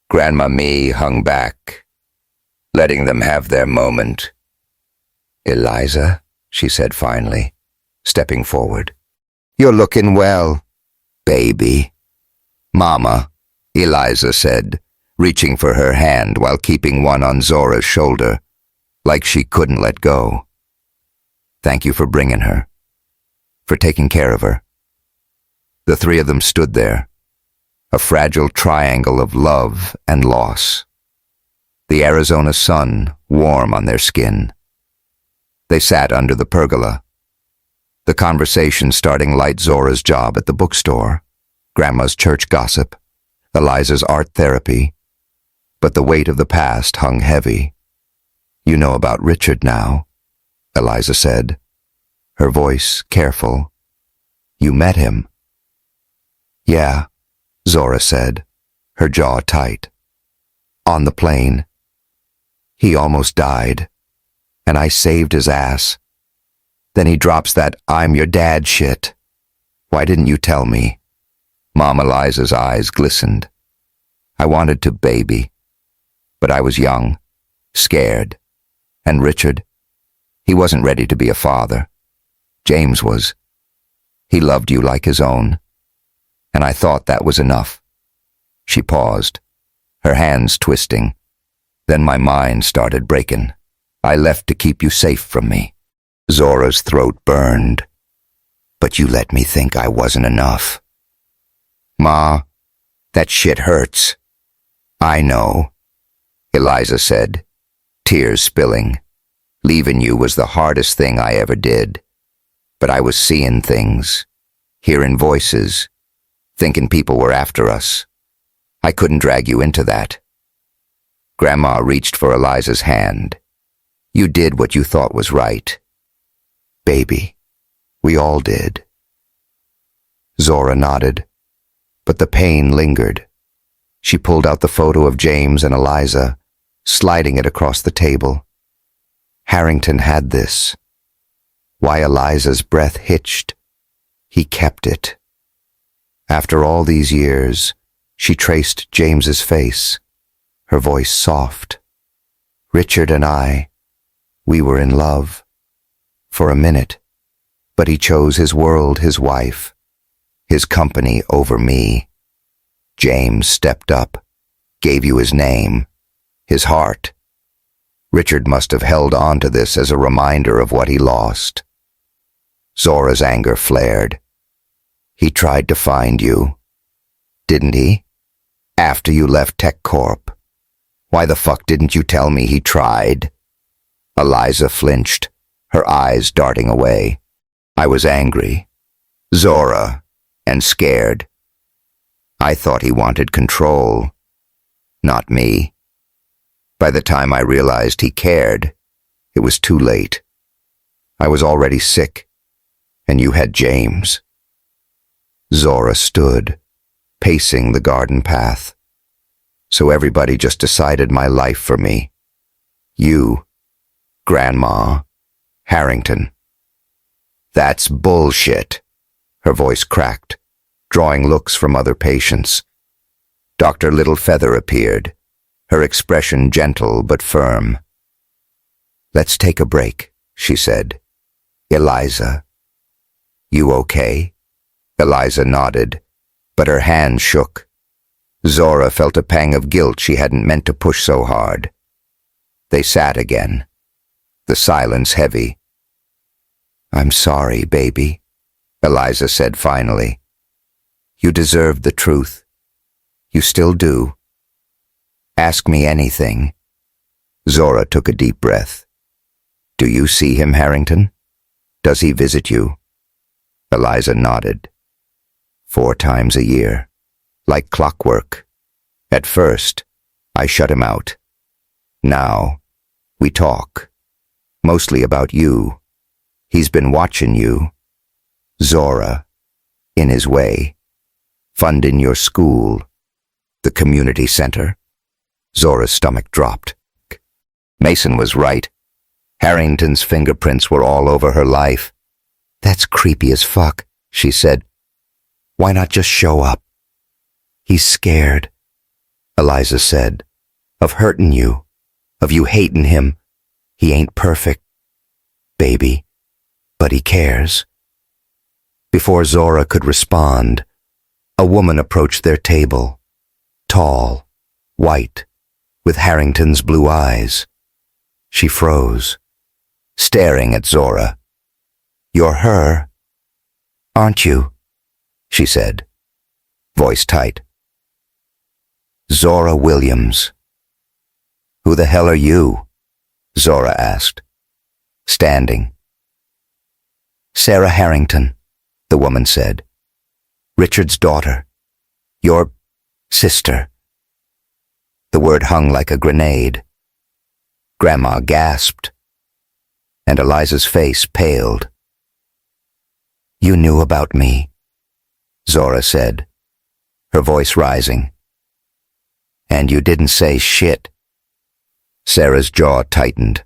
Grandma Me hung back, letting them have their moment. Eliza, she said finally, stepping forward. You're looking well, baby. Mama, Eliza said, reaching for her hand while keeping one on Zora's shoulder, like she couldn't let go. Thank you for bringing her, for taking care of her. The three of them stood there, a fragile triangle of love and loss. The Arizona sun warm on their skin. They sat under the pergola, the conversation starting light Zora's job at the bookstore, Grandma's church gossip, Eliza's art therapy. But the weight of the past hung heavy. You know about Richard now, Eliza said, her voice careful. You met him. Yeah, Zora said, her jaw tight. On the plane. He almost died, and I saved his ass. Then he drops that I'm your dad shit. Why didn't you tell me? Mom Eliza's eyes glistened. I wanted to baby, but I was young, scared. And Richard, he wasn't ready to be a father. James was. He loved you like his own. And I thought that was enough. She paused, her hands twisting. Then my mind started breaking. I left to keep you safe from me. Zora's throat burned. But you let me think I wasn't enough. Ma, that shit hurts. I know, Eliza said, tears spilling. Leaving you was the hardest thing I ever did. But I was seeing things, hearing voices, thinking people were after us. I couldn't drag you into that. Grandma reached for Eliza's hand. You did what you thought was right. Baby, we all did. Zora nodded, but the pain lingered. She pulled out the photo of James and Eliza, sliding it across the table. Harrington had this. Why Eliza's breath hitched. He kept it. After all these years, she traced James's face, her voice soft. Richard and I, we were in love. For a minute, but he chose his world, his wife, his company over me. James stepped up, gave you his name, his heart. Richard must have held on to this as a reminder of what he lost. Zora's anger flared. He tried to find you, didn't he? After you left Tech Corp. Why the fuck didn't you tell me he tried? Eliza flinched, her eyes darting away. I was angry, Zora, and scared. I thought he wanted control, not me. By the time I realized he cared, it was too late. I was already sick, and you had James. Zora stood, pacing the garden path. So everybody just decided my life for me. You, Grandma, Harrington. That's bullshit. Her voice cracked, drawing looks from other patients. Dr. Littlefeather appeared, her expression gentle but firm. Let's take a break, she said. Eliza. You okay? Eliza nodded, but her hand shook. Zora felt a pang of guilt she hadn't meant to push so hard. They sat again, the silence heavy. I'm sorry, baby, Eliza said finally. You deserved the truth. You still do. Ask me anything. Zora took a deep breath. Do you see him, Harrington? Does he visit you? Eliza nodded. 4 times a year, like clockwork. At first, I shut him out. Now, we talk, mostly about you. He's been watching you. Zora, in his way, funding your school, the community center. Zora's stomach dropped. Mason was right. Harrington's fingerprints were all over her life. That's creepy as fuck, she said. Why not just show up? He's scared, Eliza said, of hurting you, of you hating him. He ain't perfect, baby, but he cares. Before Zora could respond, a woman approached their table, tall, white, with Harrington's blue eyes. She froze, staring at Zora. You're her, aren't you? She said, voice tight. Zora Williams. Who the hell are you? Zora asked, standing. Sarah Harrington, the woman said. Richard's daughter. Your sister. The word hung like a grenade. Grandma gasped, and Eliza's face paled. You knew about me, Zora said, her voice rising. And you didn't say shit. Sarah's jaw tightened.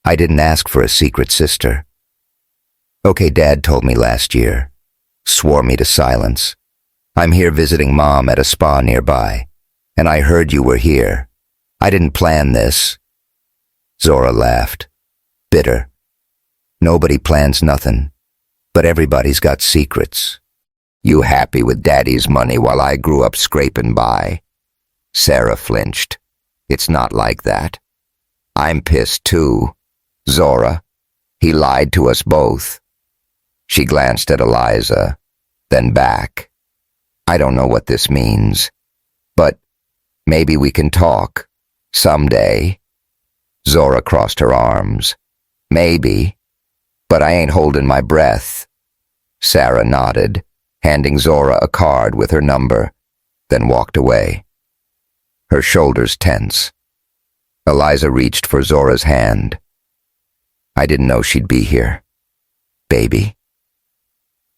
I didn't ask for a secret sister. Okay, Dad told me last year. Swore me to silence. I'm here visiting Mom at a spa nearby, and I heard you were here. I didn't plan this. Zora laughed, bitter. Nobody plans nothing, but everybody's got secrets. You happy with Daddy's money while I grew up scraping by? Sarah flinched. It's not like that. I'm pissed too. Zora, he lied to us both. She glanced at Eliza, then back. I don't know what this means, but maybe we can talk someday. Zora crossed her arms. Maybe, but I ain't holding my breath. Sarah nodded, handing Zora a card with her number, then walked away. Her shoulders tense. Eliza reached for Zora's hand. I didn't know she'd be here. Baby.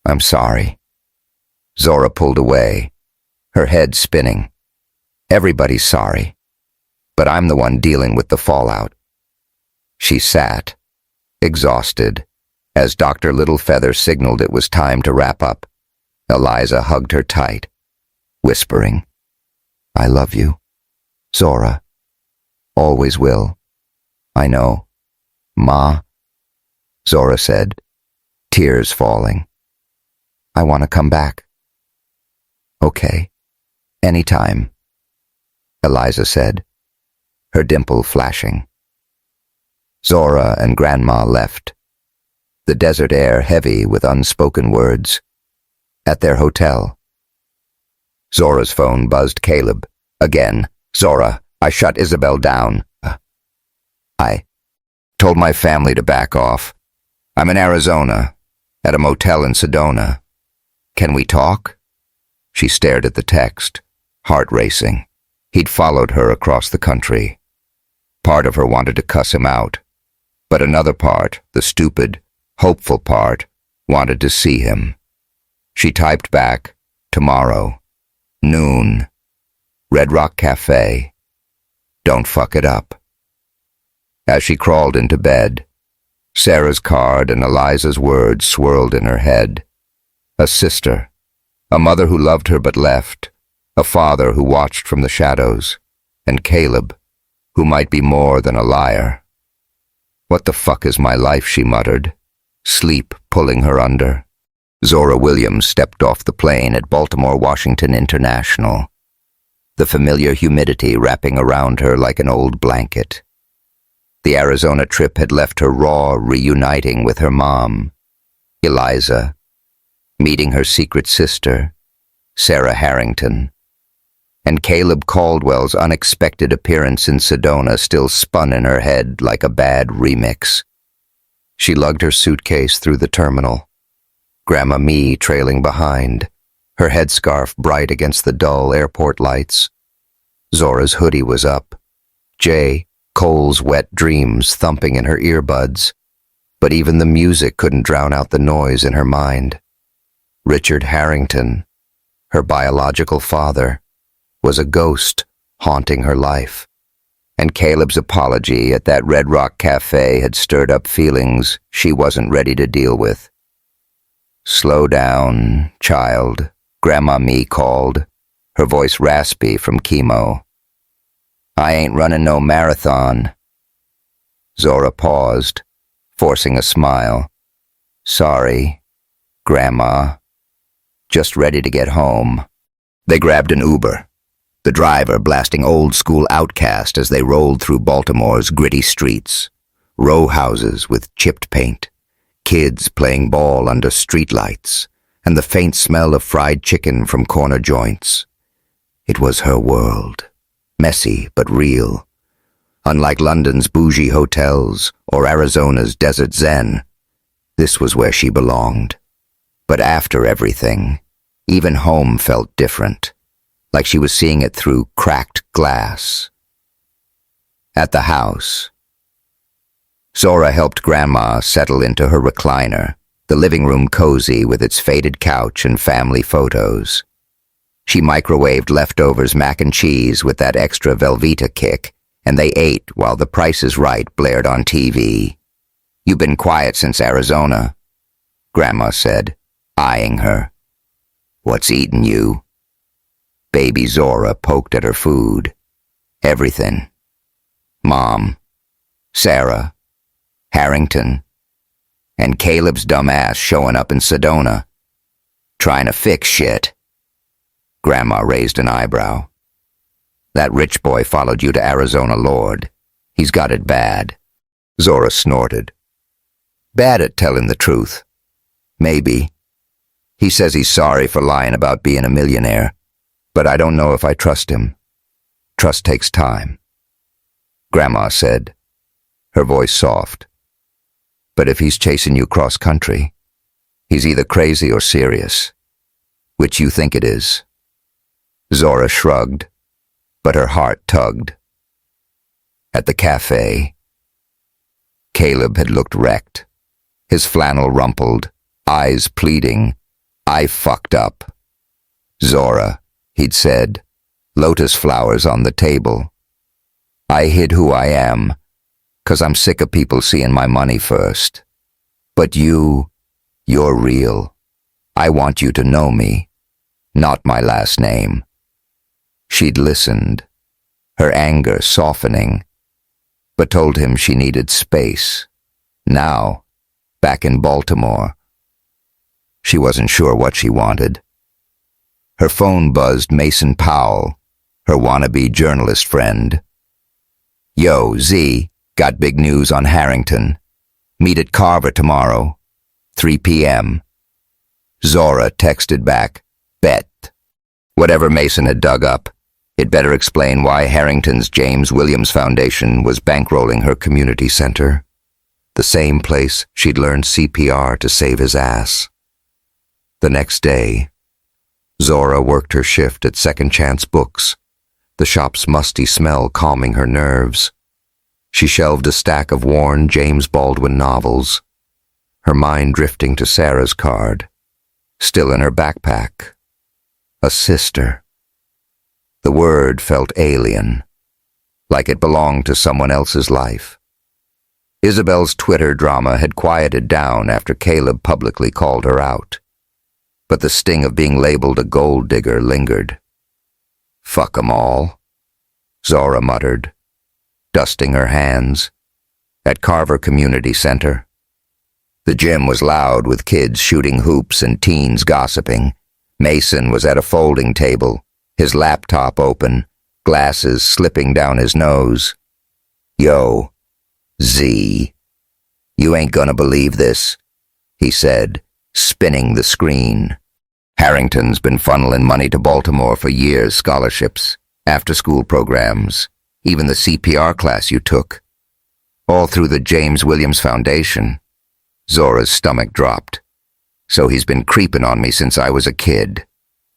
I'm sorry. Zora pulled away, her head spinning. Everybody's sorry, but I'm the one dealing with the fallout. She sat, exhausted, as Dr. Littlefeather signaled it was time to wrap up. Eliza hugged her tight, whispering, I love you, Zora. Always will. I know. Ma, Zora said, tears falling. I want to come back. Okay. Anytime, Eliza said, her dimple flashing. Zora and Grandma left, the desert air heavy with unspoken words. At their hotel, Zora's phone buzzed Caleb. Again. Zora, I shut Isabel down. I told my family to back off. I'm in Arizona, at a motel in Sedona. Can we talk? She stared at the text, heart racing. He'd followed her across the country. Part of her wanted to cuss him out, but another part, the stupid, hopeful part, wanted to see him. She typed back, tomorrow, noon, Red Rock Cafe. Don't fuck it up. As she crawled into bed, Sarah's card and Eliza's words swirled in her head. A sister, a mother who loved her but left, a father who watched from the shadows, and Caleb, who might be more than a liar. What the fuck is my life, she muttered, sleep pulling her under. Zora Williams stepped off the plane at Baltimore Washington International, the familiar humidity wrapping around her like an old blanket. The Arizona trip had left her raw, reuniting with her mom, Eliza, meeting her secret sister, Sarah Harrington, and Caleb Caldwell's unexpected appearance in Sedona still spun in her head like a bad remix. She lugged her suitcase through the terminal, Grandma Mee trailing behind, her headscarf bright against the dull airport lights. Zora's hoodie was up, J. Cole's Wet Dreams thumping in her earbuds, but even the music couldn't drown out the noise in her mind. Richard Harrington, her biological father, was a ghost haunting her life, and Caleb's apology at that Red Rock Cafe had stirred up feelings she wasn't ready to deal with. Slow down, child, Grandma Mee called, her voice raspy from chemo. I ain't running no marathon. Zora paused, forcing a smile. Sorry, Grandma. Just ready to get home. They grabbed an Uber, the driver blasting old-school Outcast as they rolled through Baltimore's gritty streets, row houses with chipped paint, kids playing ball under streetlights, and the faint smell of fried chicken from corner joints. It was her world. Messy but real. Unlike London's bougie hotels or Arizona's desert zen, this was where she belonged. But after everything, even home felt different, like she was seeing it through cracked glass. At the house, Zora helped Grandma settle into her recliner, the living room cozy with its faded couch and family photos. She microwaved leftovers mac and cheese with that extra Velveeta kick, and they ate while The Price is Right blared on TV. You've been quiet since Arizona, Grandma said, eyeing her. What's eating you? Baby Zora poked at her food. Everything. Mom, Sarah, Harrington, and Caleb's dumb ass showing up in Sedona, trying to fix shit. Grandma raised an eyebrow. That rich boy followed you to Arizona, Lord. He's got it bad. Zora snorted. Bad at telling the truth. Maybe. He says he's sorry for lying about being a millionaire, but I don't know if I trust him. Trust takes time. Grandma said, her voice soft. But if he's chasing you cross-country, he's either crazy or serious. Which you think it is? Zora shrugged, but her heart tugged. At the cafe, Caleb had looked wrecked, his flannel rumpled, eyes pleading, I fucked up. Zora, he'd said, lotus flowers on the table. I hid who I am, 'cause I'm sick of people seeing my money first. But you're real. I want you to know me, not my last name. She'd listened, her anger softening, but told him she needed space. Now, back in Baltimore, she wasn't sure what she wanted. Her phone buzzed Mason Powell, her wannabe journalist friend. "Yo, Z, got big news on Harrington. Meet at Carver tomorrow, 3 p.m. Zora texted back, "Bet." Whatever Mason had dug up, it better explain why Harrington's James Williams Foundation was bankrolling her community center, the same place she'd learned CPR to save his ass. The next day, Zora worked her shift at Second Chance Books, the shop's musty smell calming her nerves. She shelved a stack of worn James Baldwin novels, her mind drifting to Sarah's card, still in her backpack. A sister. The word felt alien, like it belonged to someone else's life. Isabel's Twitter drama had quieted down after Caleb publicly called her out, but the sting of being labeled a gold digger lingered. "Fuck 'em all," Zora muttered, dusting her hands. At Carver Community Center, the gym was loud with kids shooting hoops and teens gossiping. Mason was at a folding table, his laptop open, glasses slipping down his nose. "Yo, Z, you ain't gonna believe this," he said, spinning the screen. "Harrington's been funneling money to Baltimore for years, scholarships, after-school programs, even the CPR class you took. All through the James Williams Foundation." Zora's stomach dropped. "So he's been creeping on me since I was a kid.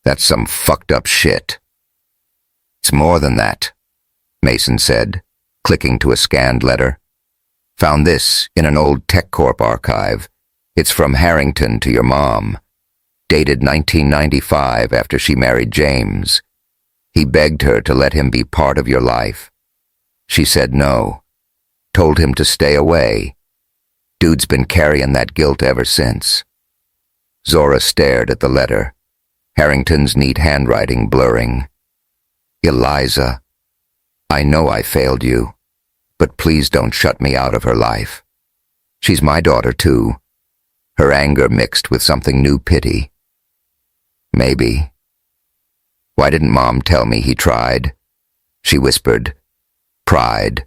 That's some fucked up shit." "It's more than that," Mason said, clicking to a scanned letter. "Found this in an old TechCorp archive. It's from Harrington to your mom, dated 1995 after she married James. He begged her to let him be part of your life. She said no, told him to stay away. Dude's been carrying that guilt ever since." Zora stared at the letter, Harrington's neat handwriting blurring. "Eliza, I know I failed you, but please don't shut me out of her life. She's my daughter too." Her anger mixed with something new pity. "Maybe. Why didn't Mom tell me he tried?" she whispered. "Pride.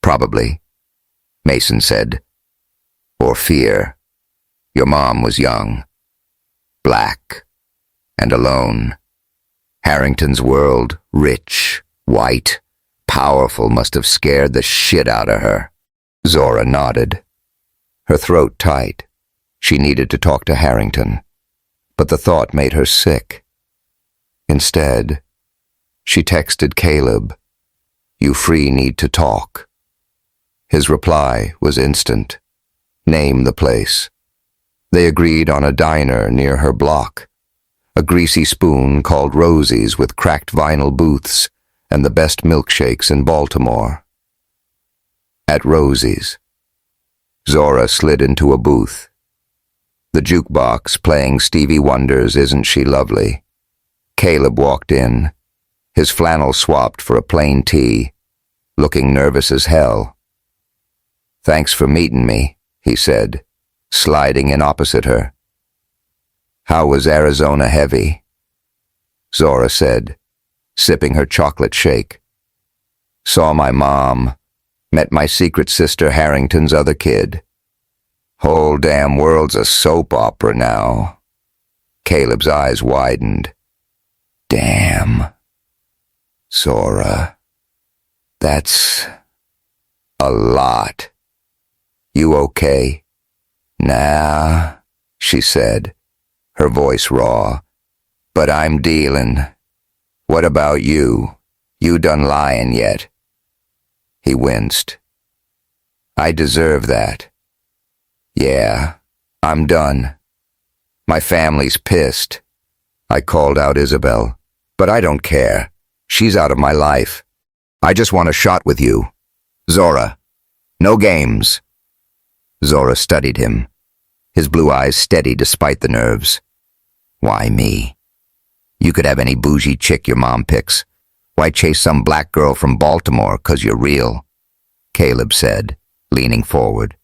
Probably," Mason said. "Or fear. Your mom was young, black, and alone. Harrington's world, rich, white, powerful, must have scared the shit out of her." Zora nodded, her throat tight. She needed to talk to Harrington, but the thought made her sick. Instead, she texted Caleb, "You free need to talk." His reply was instant. Name the place. They agreed on a diner near her block, a greasy spoon called Rosie's with cracked vinyl booths and the best milkshakes in Baltimore. At Rosie's, Zora slid into a booth, the jukebox playing Stevie Wonder's "Isn't She Lovely?" Caleb walked in, his flannel swapped for a plain tee, looking nervous as hell. "Thanks for meeting me," he said, sliding in opposite her. "How was Arizona heavy?" Zora said, sipping her chocolate shake. "Saw my mom, met my secret sister Harrington's other kid. Whole damn world's a soap opera now." Caleb's eyes widened. "Damn. Zora, that's a lot. You okay?" "Nah," she said, her voice raw. "But I'm dealing. What about you? You done lying yet?" He winced. "I deserve that. Yeah, I'm done. My family's pissed." I called out Isabel, "But I don't care. She's out of my life. I just want a shot with you. Zora, no games." Zora studied him, his blue eyes steady despite the nerves. "Why me? You could have any bougie chick your mom picks. Why chase some black girl from Baltimore 'cause you're real?" Caleb said, leaning forward.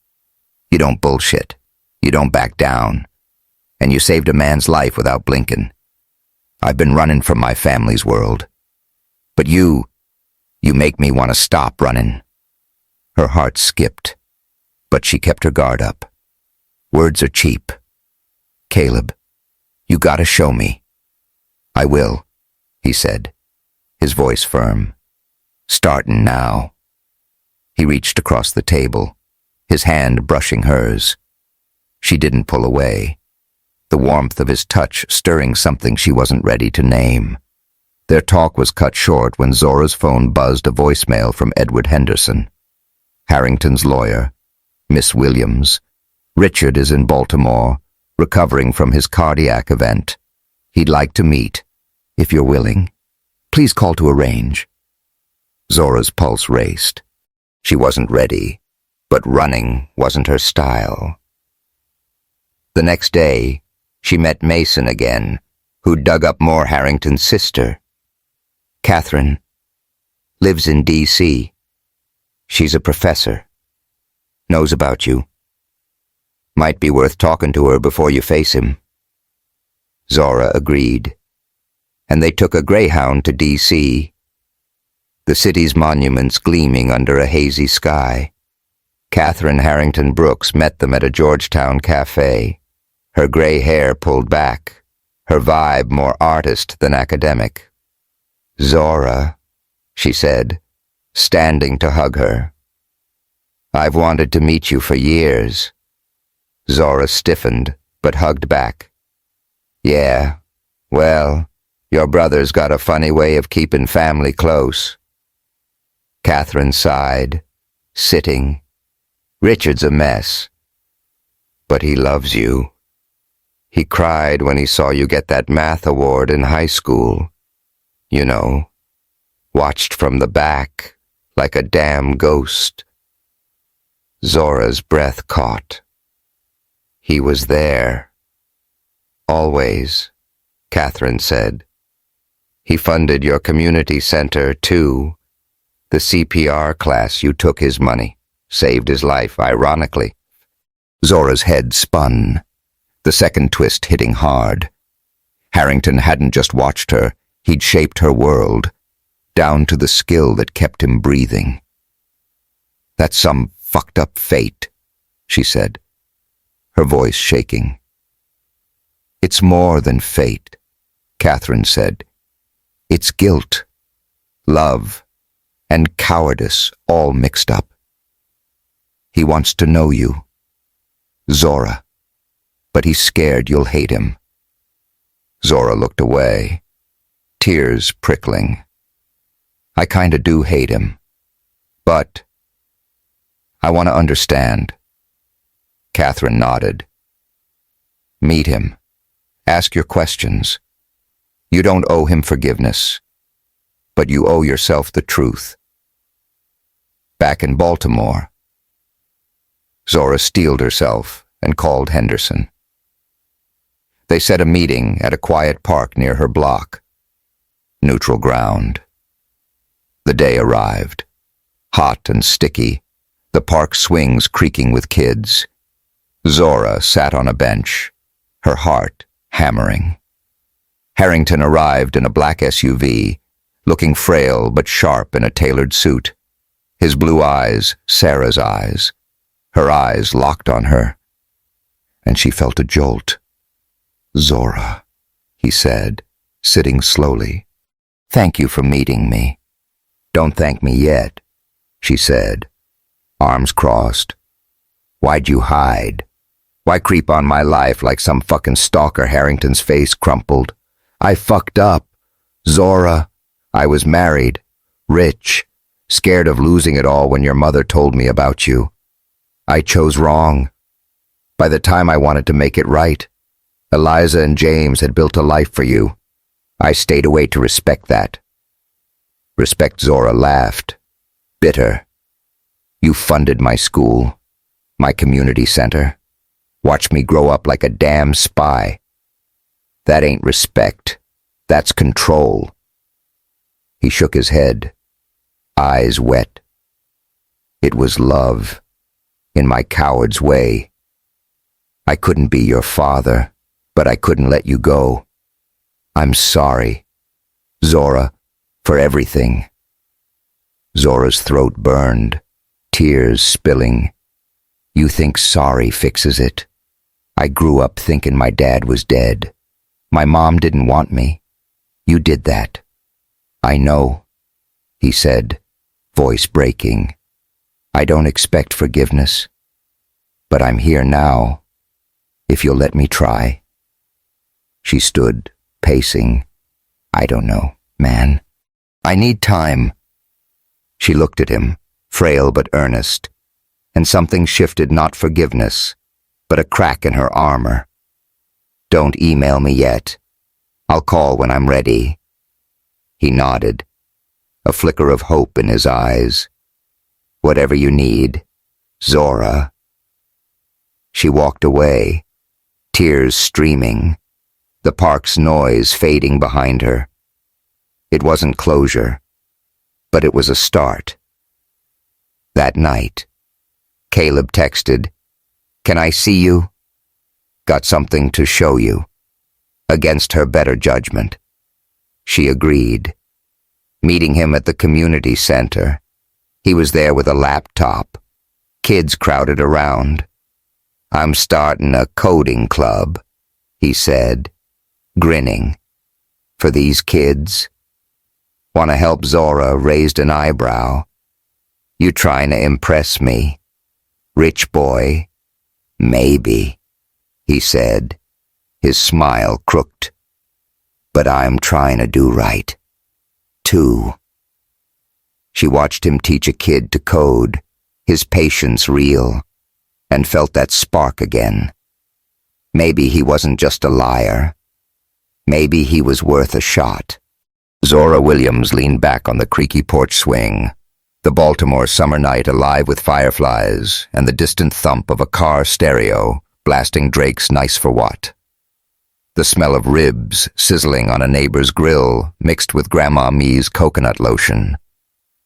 "You don't bullshit. You don't back down. And you saved a man's life without blinking. I've been running from my family's world. But you make me want to stop running." Her heart skipped, but she kept her guard up. "Words are cheap. Caleb, you gotta show me." "I will," he said, his voice firm. "Startin' now." He reached across the table, his hand brushing hers. She didn't pull away, the warmth of his touch stirring something she wasn't ready to name. Their talk was cut short when Zora's phone buzzed a voicemail from Edward Henderson. "Harrington's lawyer, Miss Williams. Richard is in Baltimore, recovering from his cardiac event. He'd like to meet, if you're willing. Please call to arrange." Zora's pulse raced. She wasn't ready, but running wasn't her style. The next day, she met Mason again, who dug up more Harrington's sister. "Catherine. Lives in D.C. She's a professor. Knows about you. Might be worth talking to her before you face him." Zora agreed, and they took a Greyhound to D.C., the city's monuments gleaming under a hazy sky. Catherine Harrington Brooks met them at a Georgetown cafe, her gray hair pulled back, her vibe more artist than academic. "Zora," she said, standing to hug her. "I've wanted to meet you for years." Zora stiffened, but hugged back. "Yeah, well, your brother's got a funny way of keeping family close." Catherine sighed, sitting. "Richard's a mess. But he loves you. He cried when he saw you get that math award in high school. You know, watched from the back, like a damn ghost." Zora's breath caught. "He was there." "Always," Catherine said. "He funded your community center, too. The CPR class you took his money. Saved his life, ironically." Zora's head spun, the second twist hitting hard. Harrington hadn't just watched her, he'd shaped her world, down to the skill that kept him breathing. "That's some fucked up fate," she said, her voice shaking. "It's more than fate," Catherine said. "It's guilt, love, and cowardice all mixed up. He wants to know you, Zora, but he's scared you'll hate him." Zora looked away, tears prickling. "I kinda do hate him, but I want to understand." Catherine nodded. "Meet him. Ask your questions. You don't owe him forgiveness, but you owe yourself the truth." Back in Baltimore, Zora steeled herself and called Henderson. They set a meeting at a quiet park near her block. Neutral ground. The day arrived, hot and sticky, the park swings creaking with kids. Zora sat on a bench, her heart hammering. Harrington arrived in a black SUV, looking frail but sharp in a tailored suit. His blue eyes, Sarah's eyes. Her eyes locked on her, and she felt a jolt. "Zora," he said, sitting slowly. "Thank you for meeting me." "Don't thank me yet," she said, arms crossed. "Why'd you hide? Why creep on my life like some fucking stalker?" Harrington's face crumpled. "I fucked up. Zora, I was married, rich, scared of losing it all when your mother told me about you. I chose wrong. By the time I wanted to make it right, Eliza and James had built a life for you. I stayed away to respect that." Respect. Zora laughed, bitter. "You funded my school, my community center. Watched me grow up like a damn spy. That ain't respect. That's control." He shook his head, eyes wet. "It was love, in my coward's way. I couldn't be your father, but I couldn't let you go. I'm sorry, Zora, for everything. Zora's throat burned, tears spilling. You think sorry fixes it? I grew up thinking my dad was dead. My mom didn't want me. You did that. I know, he said, voice breaking. I don't expect forgiveness, but I'm here now, if you'll let me try. She stood, pacing. I don't know, man. I need time. She looked at him, frail but earnest, and something shifted, not forgiveness, but a crack in her armor. Don't email me yet. I'll call when I'm ready. He nodded, a flicker of hope in his eyes. Whatever you need, Zora. She walked away, tears streaming, the park's noise fading behind her. It wasn't closure, but it was a start. That night, Caleb texted, "Can I see you? Got something to show you." Against her better judgment, she agreed. Meeting him at the community center, he was there with a laptop. Kids crowded around. "I'm starting a coding club," he said, grinning. "For these kids?" "Want to help?" Zora raised an eyebrow. "You trying to impress me? Rich boy?" "Maybe," he said, his smile crooked. "But I'm trying to do right, too." She watched him teach a kid to code, his patience real, and felt that spark again. Maybe he wasn't just a liar. Maybe he was worth a shot. Zora Williams leaned back on the creaky porch swing, the Baltimore summer night alive with fireflies and the distant thump of a car stereo blasting Drake's Nice for What. The smell of ribs sizzling on a neighbor's grill mixed with Grandma Mee's coconut lotion,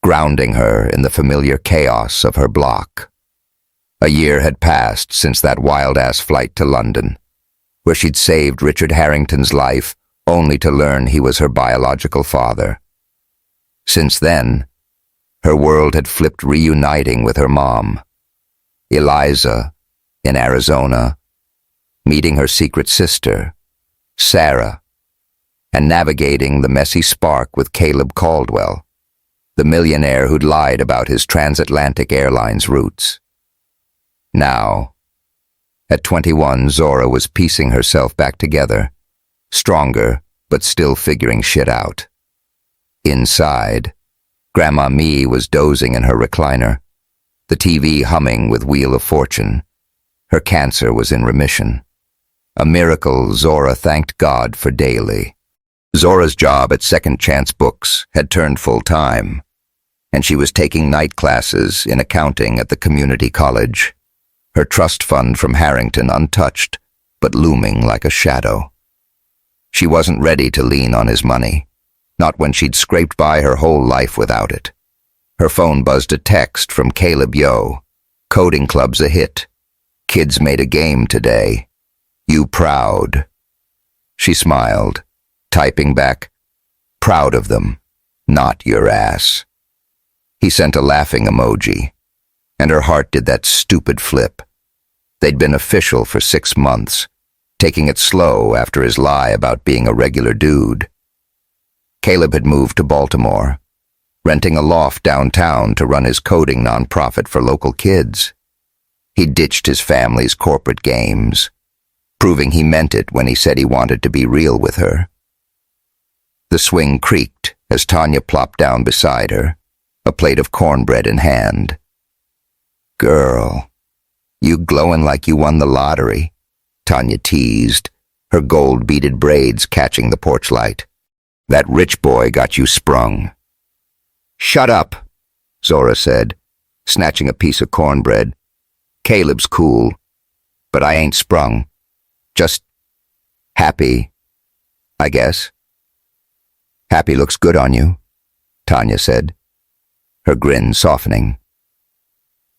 grounding her in the familiar chaos of her block. A year had passed since that wild-ass flight to London, where she'd saved Richard Harrington's life only to learn he was her biological father. Since then, her world had flipped, reuniting with her mom, Eliza, in Arizona, meeting her secret sister, Sarah, and navigating the messy spark with Caleb Caldwell, the millionaire who'd lied about his transatlantic airlines routes. Now, at 21, Zora was piecing herself back together, stronger but still figuring shit out. Inside, Grandma Mee was dozing in her recliner, the TV humming with Wheel of Fortune. Her cancer was in remission. A miracle Zora thanked God for daily. Zora's job at Second Chance Books had turned full-time, and she was taking night classes in accounting at the community college, her trust fund from Harrington untouched, but looming like a shadow. She wasn't ready to lean on his money, not when she'd scraped by her whole life without it. Her phone buzzed a text from Caleb. "Yo, coding club's a hit. Kids made a game today. You proud?" She smiled, typing back, "Proud of them, not your ass." He sent a laughing emoji, and her heart did that stupid flip. They'd been official for 6 months, taking it slow after his lie about being a regular dude. Caleb had moved to Baltimore, renting a loft downtown to run his coding nonprofit for local kids. He ditched his family's corporate games, proving he meant it when he said he wanted to be real with her. The swing creaked as Tanya plopped down beside her, a plate of cornbread in hand. "Girl, you glowing like you won the lottery," Tanya teased, her gold-beaded braids catching the porch light. "That rich boy got you sprung." "Shut up," Zora said, snatching a piece of cornbread. "Caleb's cool, but I ain't sprung. Just happy, I guess." "Happy looks good on you," Tanya said, her grin softening.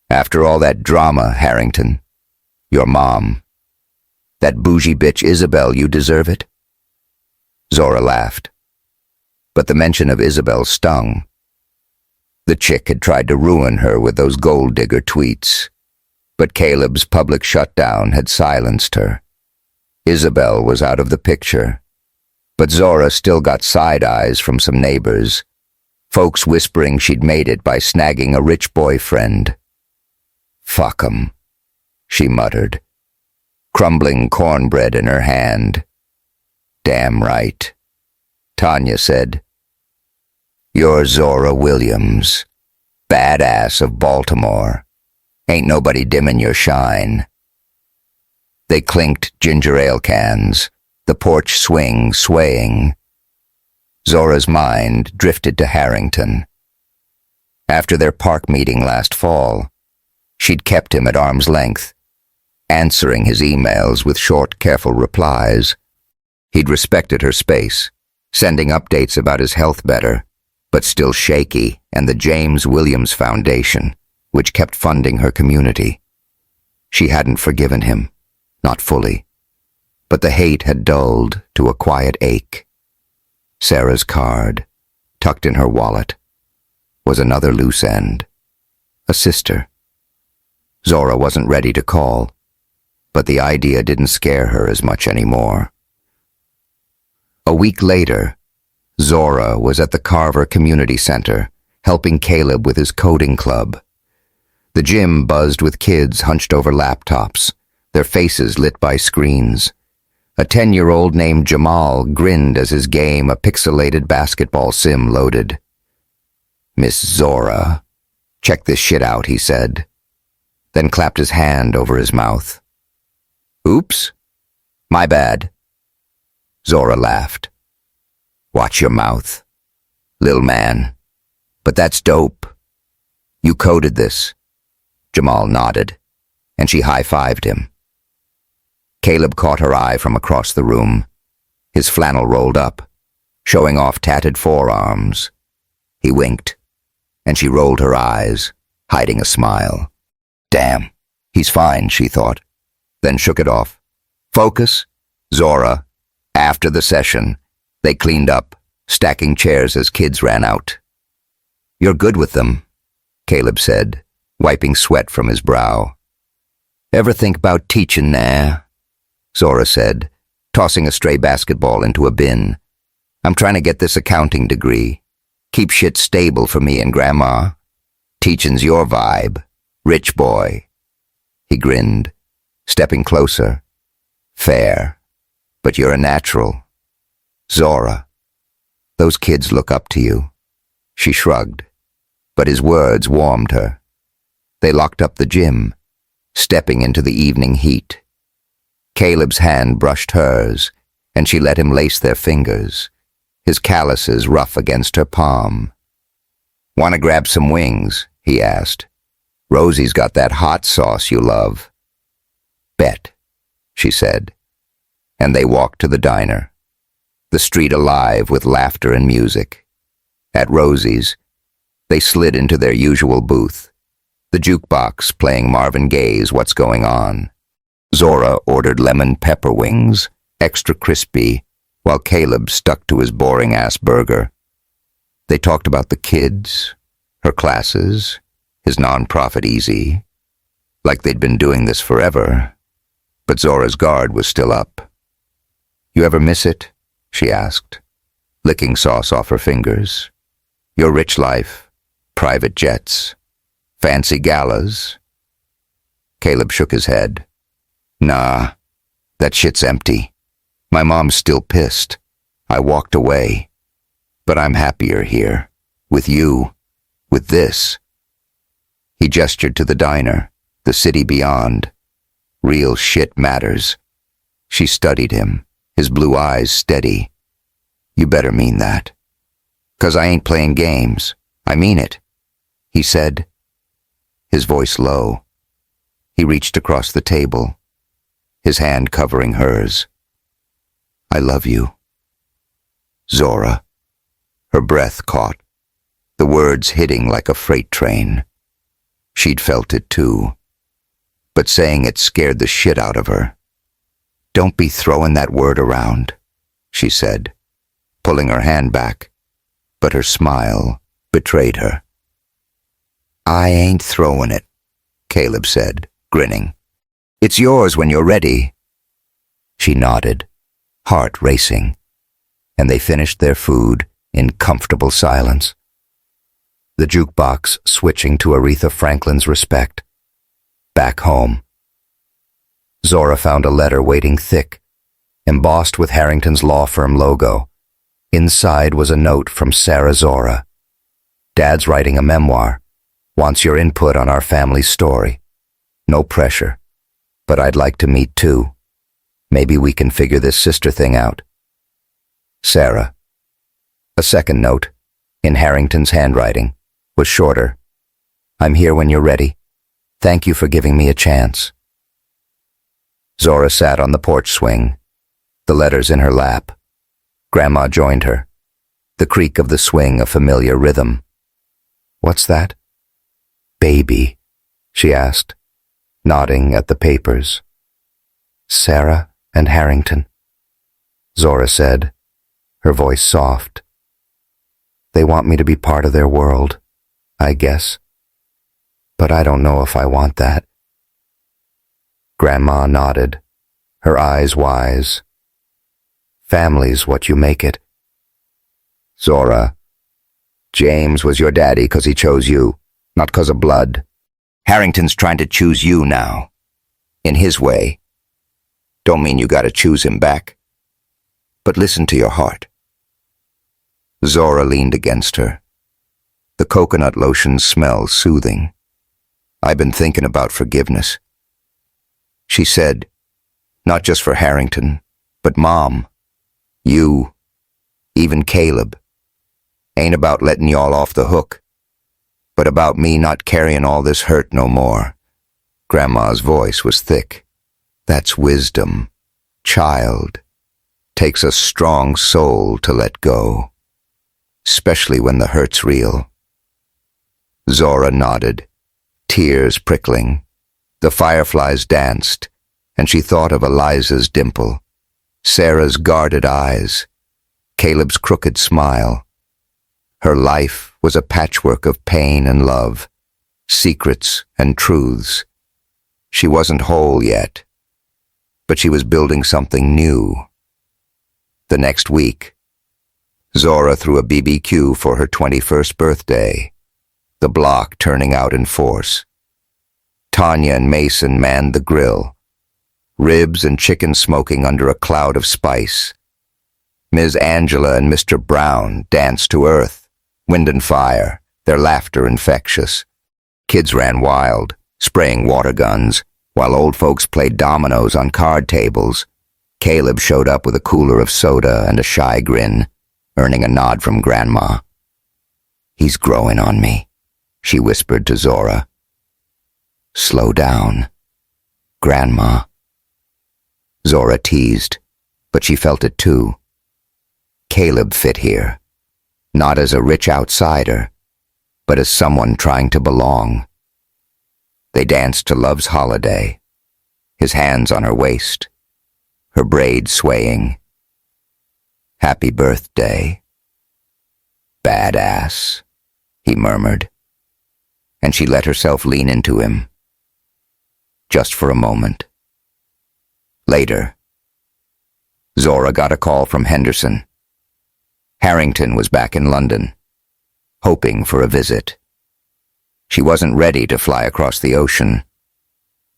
"After all that drama, Harrington, your mom, that bougie bitch Isabel, you deserve it." Zora laughed. But the mention of Isabel stung. The chick had tried to ruin her with those gold digger tweets, but Caleb's public shutdown had silenced her. Isabel was out of the picture, but Zora still got side eyes from some neighbors, folks whispering she'd made it by snagging a rich boyfriend. "Fuck 'em," she muttered, crumbling cornbread in her hand. "Damn right," Tanya said. "You're Zora Williams, badass of Baltimore. Ain't nobody dimming your shine." They clinked ginger ale cans, the porch swing swaying. Zora's mind drifted to Harrington. After their park meeting last fall, she'd kept him at arm's length, answering his emails with short, careful replies. He'd respected her space, sending updates about his health better, but still shaky, and the James Williams Foundation, which kept funding her community. She hadn't forgiven him, not fully, but the hate had dulled to a quiet ache. Sarah's card, tucked in her wallet, was another loose end. A sister. Zora wasn't ready to call, but the idea didn't scare her as much anymore. A week later, Zora was at the Carver Community Center, helping Caleb with his coding club. The gym buzzed with kids hunched over laptops, their faces lit by screens. A 10-year-old named Jamal grinned as his game, a pixelated basketball sim, loaded. "Miss Zora, check this shit out," he said, then clapped his hand over his mouth. "Oops, my bad." Zora laughed. "Watch your mouth, lil' man. But that's dope. You coded this." Jamal nodded, and she high-fived him. Caleb caught her eye from across the room. His flannel rolled up, showing off tatted forearms. He winked, and she rolled her eyes, hiding a smile. Damn, he's fine, she thought, then shook it off. Focus, Zora. After the session, they cleaned up, stacking chairs as kids ran out. "You're good with them," Caleb said, wiping sweat from his brow. "Ever think about teaching there?" Zora said, tossing a stray basketball into a bin. "I'm trying to get this accounting degree. Keep shit stable for me and Grandma. Teaching's your vibe. Rich boy." He grinned, stepping closer. "Fair. But you're a natural. Zora, those kids look up to you." She shrugged, but his words warmed her. They locked up the gym, stepping into the evening heat. Caleb's hand brushed hers, and she let him lace their fingers, his calluses rough against her palm. "Want to grab some wings?" he asked. "Rosie's got that hot sauce you love." "Bet," she said, and they walked to the diner, the street alive with laughter and music. At Rosie's, they slid into their usual booth, the jukebox playing Marvin Gaye's What's Going On. Zora ordered lemon pepper wings, extra crispy, while Caleb stuck to his boring-ass burger. They talked about the kids, her classes, his nonprofit Easy, like they'd been doing this forever, but Zora's guard was still up. "You ever miss it?" she asked, licking sauce off her fingers. "Your rich life, private jets, fancy galas?" Caleb shook his head. "Nah, that shit's empty. My mom's still pissed. I walked away. But I'm happier here, with you, with this." He gestured to the diner, the city beyond. "Real shit matters." She studied him, his blue eyes steady. "You better mean that." "'Cause I ain't playing games. I mean it," he said, his voice low. He reached across the table, his hand covering hers. "I love you, Zora." Her breath caught, the words hitting like a freight train. She'd felt it too, but saying it scared the shit out of her. "Don't be throwing that word around," she said, pulling her hand back, but her smile betrayed her. "I ain't throwing it," Caleb said, grinning. "It's yours when you're ready." She nodded, heart racing, and they finished their food in comfortable silence. The jukebox switching to Aretha Franklin's Respect. Back home. Zora found a letter waiting thick, embossed with Harrington's law firm logo. Inside was a note from Sarah Zora. "Dad's writing a memoir. Wants your input on our family's story. No pressure. But I'd like to meet too. Maybe we can figure this sister thing out. Sarah." A second note, in Harrington's handwriting, was shorter. "I'm here when you're ready. Thank you for giving me a chance." Zora sat on the porch swing, the letters in her lap. Grandma joined her, the creak of the swing a familiar rhythm. "What's that?" "Baby," she asked, nodding at the papers. "Sarah and Harrington," Zora said, her voice soft. "They want me to be part of their world, I guess. But I don't know if I want that." Grandma nodded, her eyes wise. "Family's what you make it." "Zora, James was your daddy 'cause he chose you, not 'cause of blood. Harrington's trying to choose you now. In his way. Don't mean you gotta choose him back. But listen to your heart." Zora leaned against her. The coconut lotion smelled soothing. "I've been thinking about forgiveness." She said, "Not just for Harrington, but Mom, you, even Caleb. Ain't about letting y'all off the hook, but about me not carrying all this hurt no more." Grandma's voice was thick. "That's wisdom, child. Takes a strong soul to let go, especially when the hurt's real." Zora nodded, tears prickling. The fireflies danced, and she thought of Eliza's dimple, Sarah's guarded eyes, Caleb's crooked smile. Her life was a patchwork of pain and love, secrets and truths. She wasn't whole yet, but she was building something new. The next week, Zora threw a BBQ for her 21st birthday, the block turning out in force. Tanya and Mason manned the grill, ribs and chicken smoking under a cloud of spice. Ms. Angela and Mr. Brown danced to earth, wind and fire, their laughter infectious. Kids ran wild, spraying water guns, while old folks played dominoes on card tables. Caleb showed up with a cooler of soda and a shy grin, earning a nod from Grandma. "He's growing on me," she whispered to Zora. "Slow down, Grandma." Zora teased, but she felt it too. Caleb fit here, not as a rich outsider, but as someone trying to belong. They danced to Love's Holiday, his hands on her waist, her braid swaying. "Happy birthday, badass," he murmured, and she let herself lean into him. Just for a moment. Later, Zora got a call from Henderson. Harrington was back in London, hoping for a visit. She wasn't ready to fly across the ocean,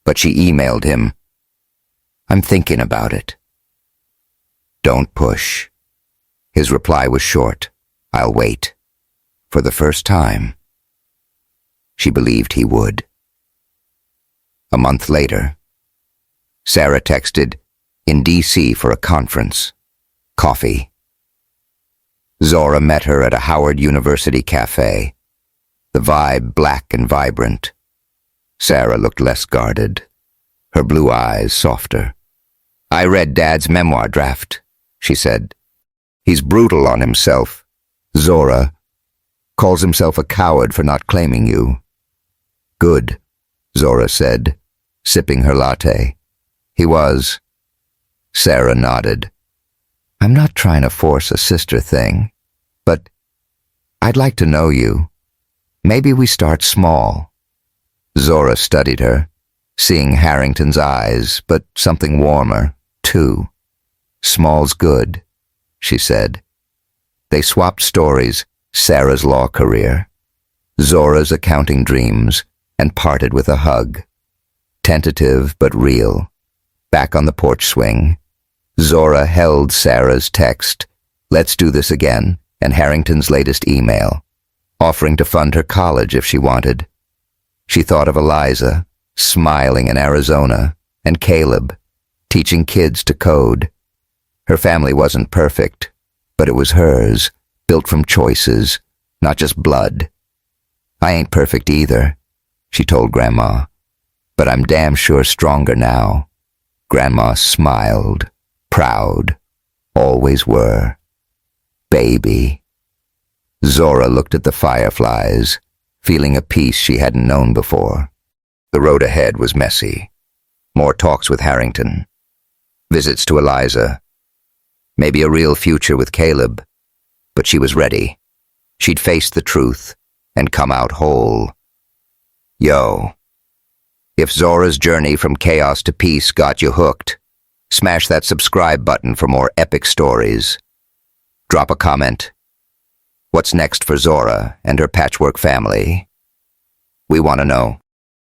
but she emailed him, "I'm thinking about it." "Don't push." His reply was short, "I'll wait." For the first time, she believed he would. A month later, Sarah texted, "In D.C. for a conference. Coffee." Zora met her at a Howard University cafe, the vibe black and vibrant. Sarah looked less guarded, her blue eyes softer. "I read Dad's memoir draft," she said. "He's brutal on himself. Zora calls himself a coward for not claiming you." "Good," Zora said, sipping her latte. "He was." Sarah nodded. I'm not trying to force a sister thing, but I'd like to know you. Maybe we start small. Zora studied her, seeing Harrington's eyes, but something warmer, too. Small's good, she said. They swapped stories, Sarah's law career, Zora's accounting dreams, and parted with a hug. Tentative but real. Back on the porch swing, Zora held Sarah's text, "Let's do this again," and Harrington's latest email, offering to fund her college if she wanted. She thought of Eliza, smiling in Arizona, and Caleb, teaching kids to code. Her family wasn't perfect, but it was hers, built from choices, not just blood. "I ain't perfect either," she told Grandma, "but I'm damn sure stronger now." Grandma smiled, proud, always were. Baby. Zora looked at the fireflies, feeling a peace she hadn't known before. The road ahead was messy. More talks with Harrington. Visits to Eliza. Maybe a real future with Caleb. But she was ready. She'd face the truth and come out whole. Yo. If Zora's journey from chaos to peace got you hooked, smash that subscribe button for more epic stories. Drop a comment. What's next for Zora and her patchwork family? We want to know.